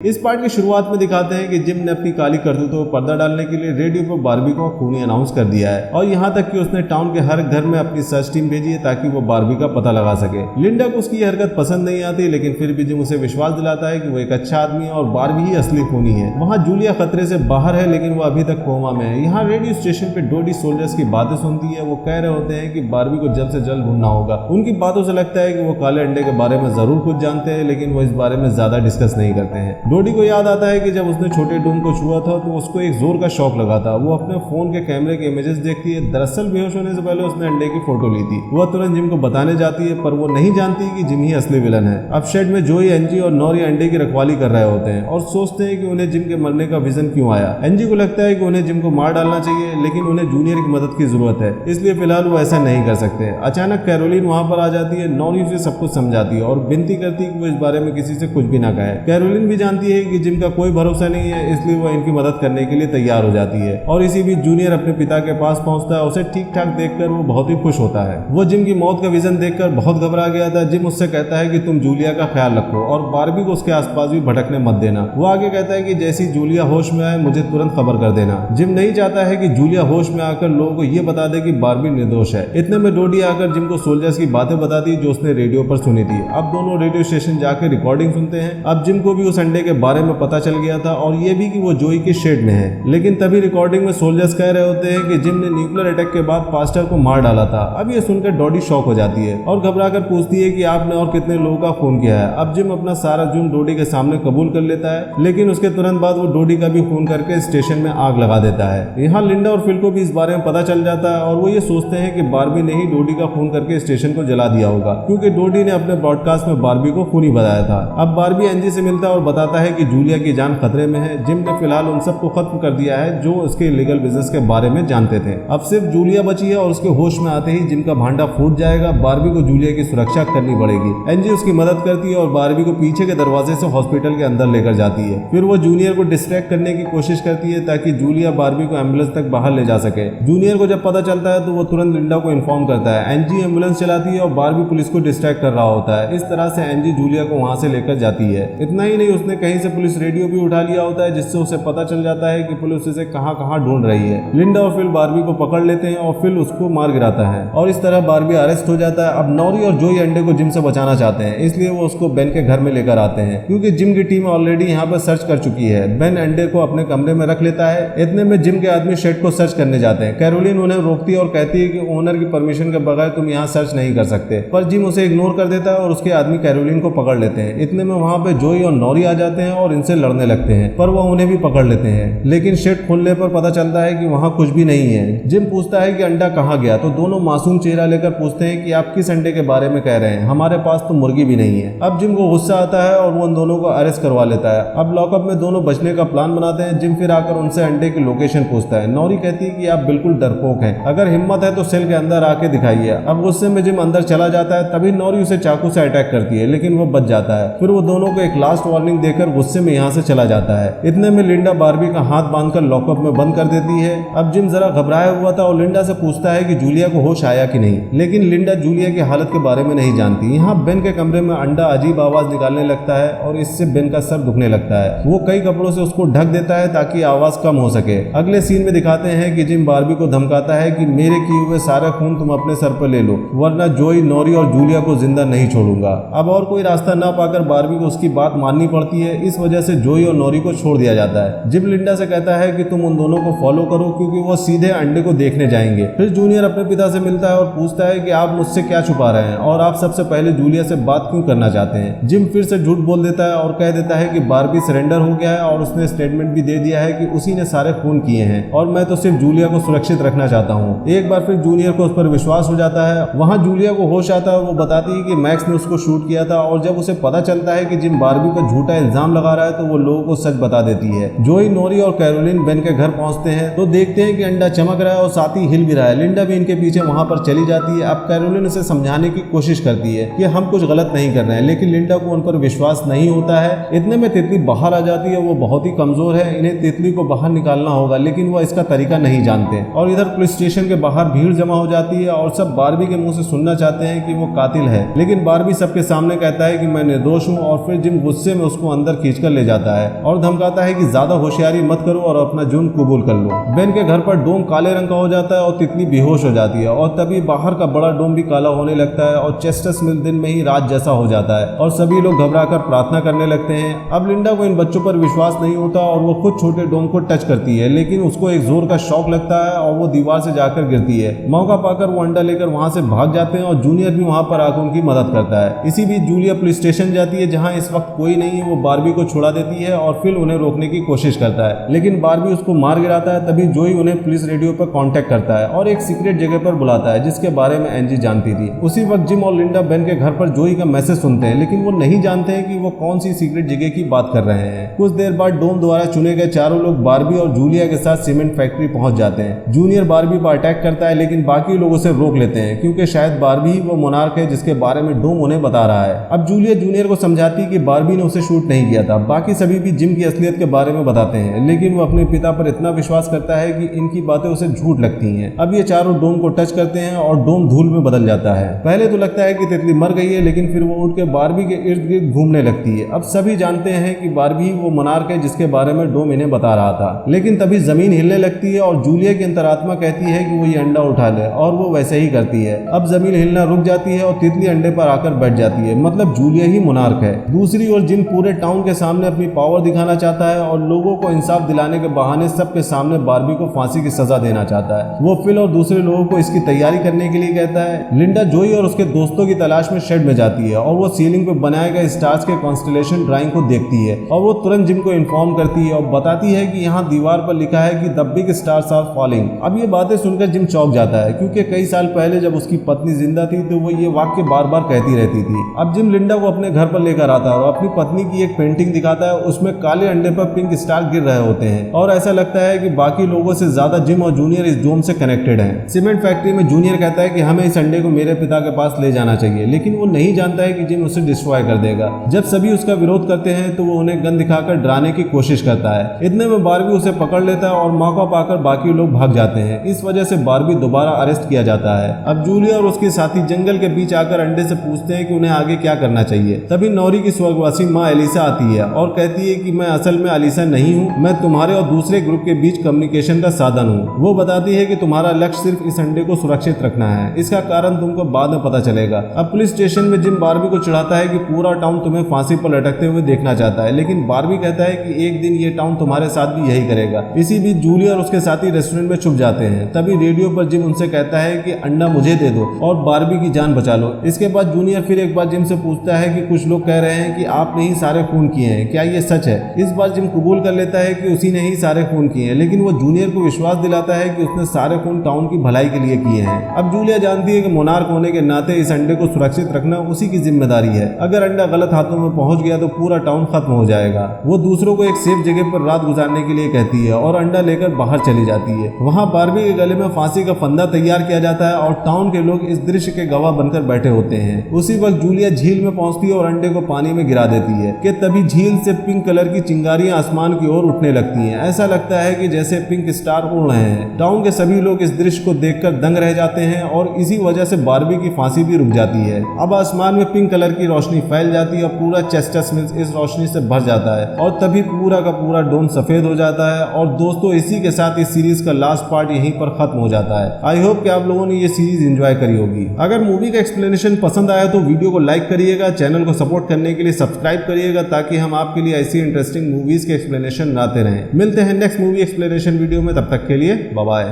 इस पार्ट की शुरुआत में दिखाते हैं कि जिम ने अपनी काली करतूतों पर पर्दा डालने के लिए रेडियो पर बारबी को खूनी अनाउंस कर दिया है और यहाँ तक कि उसने टाउन के हर घर में अपनी सर्च टीम भेजी है ताकि वो बारबी का पता लगा सके। लिंडा को उसकी हरकत पसंद नहीं आती, लेकिन फिर भी जिम उसे विश्वास दिलाता है कि वो एक अच्छा आदमी है और बारबी ही असली खूनी है। वहाँ जूलिया खतरे से बाहर है, लेकिन वो अभी तक कोमा में है। यहाँ रेडियो स्टेशन पे डोडी सोल्जर्स की बातें सुनती है। वो कह रहे होते हैं कि बारबी को जल्द से जल्द ढूंढना होगा। उनकी बातों से लगता है कि वो काले अंडे के बारे में जरूर कुछ जानते हैं, लेकिन वो इस बारे में ज्यादा डिस्कस नहीं करते हैं। डोडी को याद आता है कि जब उसने छोटे डोम को छुआ था तो उसको एक जोर का शॉक लगा था। वो अपने फोन के कैमरे के इमेजेस देखती है। दरअसल बेहोश होने से पहले उसने अंडे की फोटो ली थी। वह तुरंत जिम को बताने जाती है, पर वो नहीं जानती कि जिम ही असली विलन है। अब शेड में जोई, एंजी और नोरी अंडे की रखवाली कर रहे होते हैं और सोचते हैं कि उन्हें जिम के मरने का विजन क्यों आया। एंजी को लगता है कि उन्हें जिम को मार डालना चाहिए, लेकिन उन्हें जूनियर की मदद की जरूरत है, इसलिए फिलहाल वो ऐसा नहीं कर सकते। अचानक कैरोलिन वहां पर आ जाती है। नोरी उसे सब कुछ समझाती है और विनती करती है कि वो इस बारे में किसी से कुछ भी ना कहे। कैरोलिन भी जानती है कि जिम का कोई भरोसा नहीं है, इसलिए वो इनकी मदद करने के लिए तैयार हो जाती है। और इसी बीच जूनियर अपने पिता के पास पहुंचता है। उसे ठीक ठाक देखकर वो बहुत ही खुश होता है। वो जिम की मौत का विजन देखकर बहुत घबरा गया था। जिम उससे कहता है कि तुम जूलिया का ख्याल रखो और बारबी को उसके आसपास भी भटकने मत देना। वो आगे कहता है कि जैसी जूलिया होश में आए मुझे तुरंत खबर कर देना। जिम नहीं चाहता है कि जूलिया होश में आकर लोगों को ये बता दे कि बारबी निर्दोष है। इतने में डोडी आकर जिम को सोल्जर्स की बातें बताती जो उसने रेडियो पर सुनी थी। अब दोनों रेडियो स्टेशन जाकर रिकॉर्डिंग सुनते हैं। अब जिम को भी उस अंडे के बारे में पता चल गया था और ये भी कि वो जोई के शेड में है। लेकिन तभी रिकॉर्डिंग में सोल्जर्स कह रहे होते हैं कि जिम ने न्यूक्लियर अटैक के बाद पास्टर को मार डाला था। अब ये सुनकर डोडी शॉक हो जाती है और घबरा कर पूछती है कि आपने और कितने लोगों का खून किया है। अब जिम अपना सारा जुर्म डोडी के सामने कबूल कर लेता है, लेकिन उसके तुरंत बाद वो डोडी का भी खून करके स्टेशन में आग लगा देता है। यहाँ लिंडा और फिल को भी इस बारे में पता चल जाता है और वो ये सोचते हैं कि बार्बी ने ही डोडी का खून करके स्टेशन को जला दिया होगा, क्योंकि डोडी ने अपने ब्रॉडकास्ट में बार्बी को खूनी बताया था। अब बार्बी एंजी से मिलता है और बताता है कि जूलिया की जान खतरे में है। जिम ने फिलहाल उन सबको खत्म कर दिया है जो उसके इलीगल बिजनेस के बारे में जानते थे। अब सिर्फ जूलिया बची है और उसके होश में आते ही जिम का भांडा फूट जाएगा। बार्बी को जूलिया की सुरक्षा करनी पड़ेगी। एंजी उसकी मदद करती है और बार्बी को पीछे के दरवाजे से हॉस्पिटल के अंदर लेकर जाती है। फिर वो जूनियर को डिस्ट्रैक्ट करने की कोशिश करती है ताकि जूलिया बार्बी को एम्बुलेंस तक बाहर ले जा सके। जूनियर को जब पता चलता है तो वो तुरंत लिंडा को इन्फॉर्म करता है। एंजी एम्बुलेंस चलाती है और बार्बी पुलिस को डिस्ट्रैक्ट कर रहा होता है। इस तरह से एंजी जूलिया को वहां से लेकर जाती है। इतना ही नहीं, उसने कहीं से पुलिस रेडियो भी उठा लिया होता है, जिससे उसे पता चल जाता है कि पुलिस उसे कहां कहां ढूंढ रही है। लिंडा और फिल बार्बी को पकड़ लेते हैं और फिल उसको मार गिराता है और इस तरह बार्बी अरेस्ट हो जाता है। अब नॉरी और जोई अंडे को जिम से बचाना चाहते हैं, इसलिए वो उसको बेन के घर में लेकर आते हैं, क्योंकि जिम की टीम ऑलरेडी यहाँ पर सर्च कर चुकी है। बेन अंडे को अपने कमरे में रख लेता है। इतने में जिम के आदमी शेड को सर्च करने जाते हैं। कैरोलिन उन्हें रोकती है और कहती है कि ओनर की परमिशन के बगैर तुम यहाँ सर्च नहीं कर सकते, पर जिम उसे इग्नोर कर देता है और उसके आदमी कैरोलिन को पकड़ लेते हैं। इतने में वहाँ पे जोई और नॉरी आ जाते हैं और इनसे लड़ने लगते हैं, पर वो उन्हें भी पकड़ लेते हैं। लेकिन शेड खोलने पर पता चलता है कि वहाँ कुछ भी नहीं है। जिम पूछता है कि अंडा कहाँ गया, तो दोनों मासूम चेहरा लेकर पूछते हैं कि आप किस अंडे के बारे में कह रहे हैं, हमारे पास तो मुर्गी भी नहीं है। अब जिम को गुस्सा आता है और वो उन दोनों को अरेस्ट करवा लेता है। अब लॉकअप में दोनों बचने का प्लान बनाते हैं। जिम फिर आकर उनसे अंडे की लोकेशन पूछता है। नॉरी कहती है कि आप बिल्कुल डरपोक हैं, अगर हिम्मत है तो सेल के अंदर आके दिखाइए। अब गुस्से में जिम अंदर चला जाता है, तभी नॉरी उसे चाकू से अटैक करती है, लेकिन वो बच जाता है। फिर वो दोनों को एक लास्ट वार्निंग देकर गुस्से में यहाँ से चला जाता है। इतने में लिंडा बार्बी का हाथ बांधकर लॉकअप में बंद कर देती है। अब जिम जरा घबराया हुआ था और लिंडा से पूछता है कि जूलिया को होश आया कि नहीं, लेकिन लिंडा जूलिया की हालत के बारे में नहीं जानती। यहाँ बेन के कमरे में अंडा अजीब आवाज निकालने लगता है और इससे बेन का सर दुखने लगता है। वो कई कपड़ों से उसको ढक देता है ताकि आवाज कम हो सके। अगले सीन में दिखाते हैं कि जिम बार्बी को धमकाता है कि मेरे किए हुए सारा खून तुम अपने सर पर ले लो, वरना जोई, नॉरी और जूलिया को जिंदा नहीं छोड़ूंगा। अब और कोई रास्ता न पाकर बार्बी को उसकी बात माननी पड़ती है। इस वजह से जोई और नॉरी को छोड़ दिया जाता है। जिम लिंडा से कहता है कि तुम उन दोनों को फॉलो करो, क्योंकि वो सीधे अंडे को देखने जाएंगे। फिर जूनियर अपने पिता से मिलता है और पूछता है कि आप मुझसे क्या छुपा रहे हैं और आप सबसे पहले जूलिया से बात क्यों करना चाहते हैं। जिम फिर से झूठ बोल देता है और कह देता है कि बार्बी सरेंडर हो गया है और उसने स्टेटमेंट भी दे दिया है कि उसी ने सारे खून किए हैं और मैं तो सिर्फ जूलिया को सुरक्षित रखना चाहता हूँ। एक बार फिर जूनियर को उस पर विश्वास हो जाता है। वहाँ जूलिया को होश आता है और वो बताती है कि मैक्स ने उसको शूट किया था, और जब उसे पता चलता है कि जिम बार्बी पर झूठा इल्जाम लगा रहा है तो वो लोगों को सच बता देती है। जोई, नॉरी और कैरोलिन बेन के घर पहुंचते हैं तो देखते हैं कि अंडा चमक रहा है और साथ ही हिल भी रहा है। लिंडा भी इनके पीछे वहां पर चली जाती है। अब कैरोलिन उसे समझाने की कोशिश करती है कि हम कुछ गलत नहीं कर रहे हैं, लेकिन लिंडा को उन पर विश्वास नहीं होता है। इतने में तितली बाहर आ जाती है। वो बहुत ही कमजोर है, इन्हें तितली को बाहर निकालना होगा, लेकिन वो इसका तरीका नहीं जानते। और इधर पुलिस स्टेशन के बाहर भीड़ जमा हो जाती है और सब बार्बी के मुंह से सुनना चाहते हैं कि वो कातिल है, लेकिन बार्बी सबके सामने कहता है कि मैं निर्दोष हूँ। और फिर जिम गुस्से में उसको अंदर खींचकर ले जाता है और धमकाता है कि ज्यादा होशियारी मत करो और अपना जुर्म कबूल कर लो। बेन के घर पर डोम काले रंग का हो जाता है और तितली बेहोश हो जाती है, और तभी बाहर का बड़ा डोम भी काला होने लगता है और चेस्टस मिल दिन में ही रात जैसा हो जाता है और सभी लोग घबराकर प्रार्थना करने लगते हैं। अब लिंडा को इन बच्चों पर विश्वास नहीं होता और वो खुद छोटे डोम को टच करती है, लेकिन उसको एक जोर का शॉक लगता है और वो दीवार से जाकर गिरती है। मौका पाकर वो अंडा लेकर वहां से भाग जाते हैं और जूनियर भी वहां पर आकर उनकी मदद करता है। इसी बीच जूलिया पुलिस स्टेशन जाती है, जहां इस वक्त कोई नहीं है। वो बार्बी को छुड़ा देती है और फिर उन्हें रोकने की कोशिश करता है, लेकिन बार्बी उसको मार गिराता है। तभी जोई उन्हें पुलिस रेडियो पर कांटेक्ट करता है और एक सीक्रेट जगह पर बुलाता है जिसके बारे में एंजी जानती थी। उसी वक्त जिम और लिंडा बेन के घर पर जोई का मैसेज सुनते हैं, लेकिन वो नहीं जानते हैं कि वो कौन सी सीक्रेट जगह की बात कर रहे हैं। कुछ देर बाद डोम द्वारा चुने गए चारों लोग बार्बी और जूलिया के साथ सीमेंट फैक्ट्री पहुंच जाते हैं। जूनियर बार्बी पर अटैक करता है, लेकिन बाकी लोग उसे रोक लेते हैं, क्योंकि शायद बार्बी ही वो मोनार्क है जिसके बारे में डोम उन्हें बता रहा है। अब जूलिया जूनियर को समझाती है कि बार्बी ने उसे शूट नहीं किया था। बाकी सभी भी जिम की असलियत के बारे में बताते हैं, लेकिन वो अपने पिता पर इतना विश्वास करता है कि इनकी बातें उसे झूठ लगती हैं। अब ये चारों डोम को टच करते हैं और डोम धूल में बदल जाता है। पहले तो लगता है कि तितली मर गई है, लेकिन फिर वो उठ के बार्बी के इर्द गिर्द घूमने लगती है। अब सभी जानते हैं कि बार्बी वो मोनार्क है जिसके बारे में डोम इन्हें बता रहा था, लेकिन तभी जमीन हिलने लगती है और जूलिया की अंतरात्मा कहती है कि वो ये अंडा उठा ले, और वो वैसे ही करती है। अब जमीन हिलना रुक जाती है और तितली अंडे पर आकर बैठ जाती है, मतलब जूलिया ही मोनार्क है। दूसरी ओर जिम पूरे टाउन टाउन के सामने अपनी पावर दिखाना चाहता है और लोगों को इंसाफ दिलाने के बहाने सबके सामने बार्बी को फांसी की सजा देना चाहता है। वो फिल और दूसरे लोगों को इसकी तैयारी करने के लिए कहता है। लिंडा जोई और उसके दोस्तों की तलाश में शेड में जाती है और वो सीलिंग पे बनाए गए स्टार्स के कॉन्स्टलेशन ड्राइंग को देखती है और वो तुरंत जिम को इन्फॉर्म करती है और बताती है कि यहाँ दीवार पर लिखा है कि the big stars are falling. अब ये बातें सुनकर जिम चौंक जाता है क्योंकि कई साल पहले जब उसकी पत्नी जिंदा थी तो वो ये वाक्य बार बार कहती रहती थी। अब जिम लिंडा को अपने घर पर लेकर आता है और अपनी पत्नी की एक पेंटिंग दिखाता है। उसमें काले अंडे पर पिंक स्टार गिर रहे होते हैं और ऐसा लगता है कि बाकी लोगों से ज्यादा जिम और जूनियर इस डोम से कनेक्टेड हैं। सीमेंट फैक्ट्री में जूनियर कहता है कि हमें इस अंडे को मेरे पिता के पास ले जाना चाहिए, लेकिन वो नहीं जानता है कि जिम उसे डिस्ट्रॉय कर देगा। जब सभी उसका विरोध करते हैं तो वो उन्हें गन दिखाकर डराने की कोशिश करता है। इतने में बार्बी उसे पकड़ लेता है और मौका पाकर बाकी लोग भाग जाते हैं। इस वजह से बार्बी दोबारा अरेस्ट किया जाता है। अब जूलिया और उसके साथी जंगल के बीच आकर अंडे से पूछते हैं कि उन्हें आगे क्या करना चाहिए। तभी नौरी की स्वर्गवासी माँ एलिसा आती है और कहती है कि मैं असल में एलिसा नहीं हूँ, मैं तुम्हारे और दूसरे ग्रुप के बीच कम्युनिकेशन का साधन हूँ। वो बताती है कि तुम्हारा लक्ष्य सिर्फ इस अंडे को सुरक्षित रखना है, इसका कारण तुमको बाद में पता चलेगा। अब पुलिस स्टेशन में जिम बार्बी को चिढ़ाता है कि पूरा टाउन तुम्हें फांसी पर लटकते हुए देखना चाहता है, लेकिन बार्बी कहता है कि एक दिन ये टाउन तुम्हारे साथ भी यही करेगा। इसी बीच जूलिया और उसके साथी रेस्टोरेंट में छुप जाते हैं। तभी रेडियो पर जिम उनसे कहता है कि अंडा मुझे दे दो और बार्बी की जान बचा लो। इसके बाद जूनियर फिर एक बार जिम से पूछता है कि कुछ लोग कह रहे हैं कि आपने ही सारे खून किए हैं, क्या ये सच है? इस बार जिम कबूल कर लेता है कि उसी ने ही सारे खून किए हैं, लेकिन वो जूनियर को विश्वास दिलाता है कि उसने सारे खून टाउन की भलाई के लिए किए हैं। अब जूलिया जानती है कि मोनार्क होने के नाते इस अंडे को सुरक्षित रखना उसी की जिम्मेदारी है। अगर अंडा गलत हाथों में पहुंच गया तो पूरा टाउन खत्म हो जाएगा। वो दूसरों को एक सेफ जगह पर रात गुजारने के लिए कहती है और अंडा लेकर बाहर चली जाती है। वहां बार्बी के गले में फांसी का फंदा तैयार किया जाता है और टाउन के लोग इस दृश्य के गवाह बनकर बैठे होते हैं। उसी वक्त जूलिया झील में पहुंचती है और अंडे को पानी में गिरा देती है कि तभी झील से पिंक कलर की चिंगारियां आसमान की ओर उठने लगती हैं। ऐसा लगता है कि जैसे पिंक स्टार उड़ रहे हैं। टाउन के सभी लोग इस दृश्य को देखकर दंग रह जाते हैं और इसी वजह से बार्बी की फांसी भी रुक जाती है। अब आसमान में पिंक कलर की रोशनी फैल जाती है और पूरा चेस्टस मिल्स इस रोशनी से भर जाता है और तभी पूरा का पूरा डोम सफेद हो जाता है। और दोस्तों, इसी के साथ इस सीरीज का लास्ट पार्ट यहीं पर खत्म हो जाता है। आई होप कि आप लोगों ने ये सीरीज एंजॉय करी होगी। अगर मूवी का एक्सप्लेनेशन पसंद आया तो वीडियो को लाइक करिएगा, चैनल को सपोर्ट करने के लिए सब्सक्राइब करिएगा ताकि हम आपके लिए ऐसी इंटरेस्टिंग मूवीज के एक्सप्लेनेशन लाते रहें। मिलते हैं नेक्स्ट मूवी एक्सप्लेनेशन वीडियो में, तब तक के लिए बाय बाय।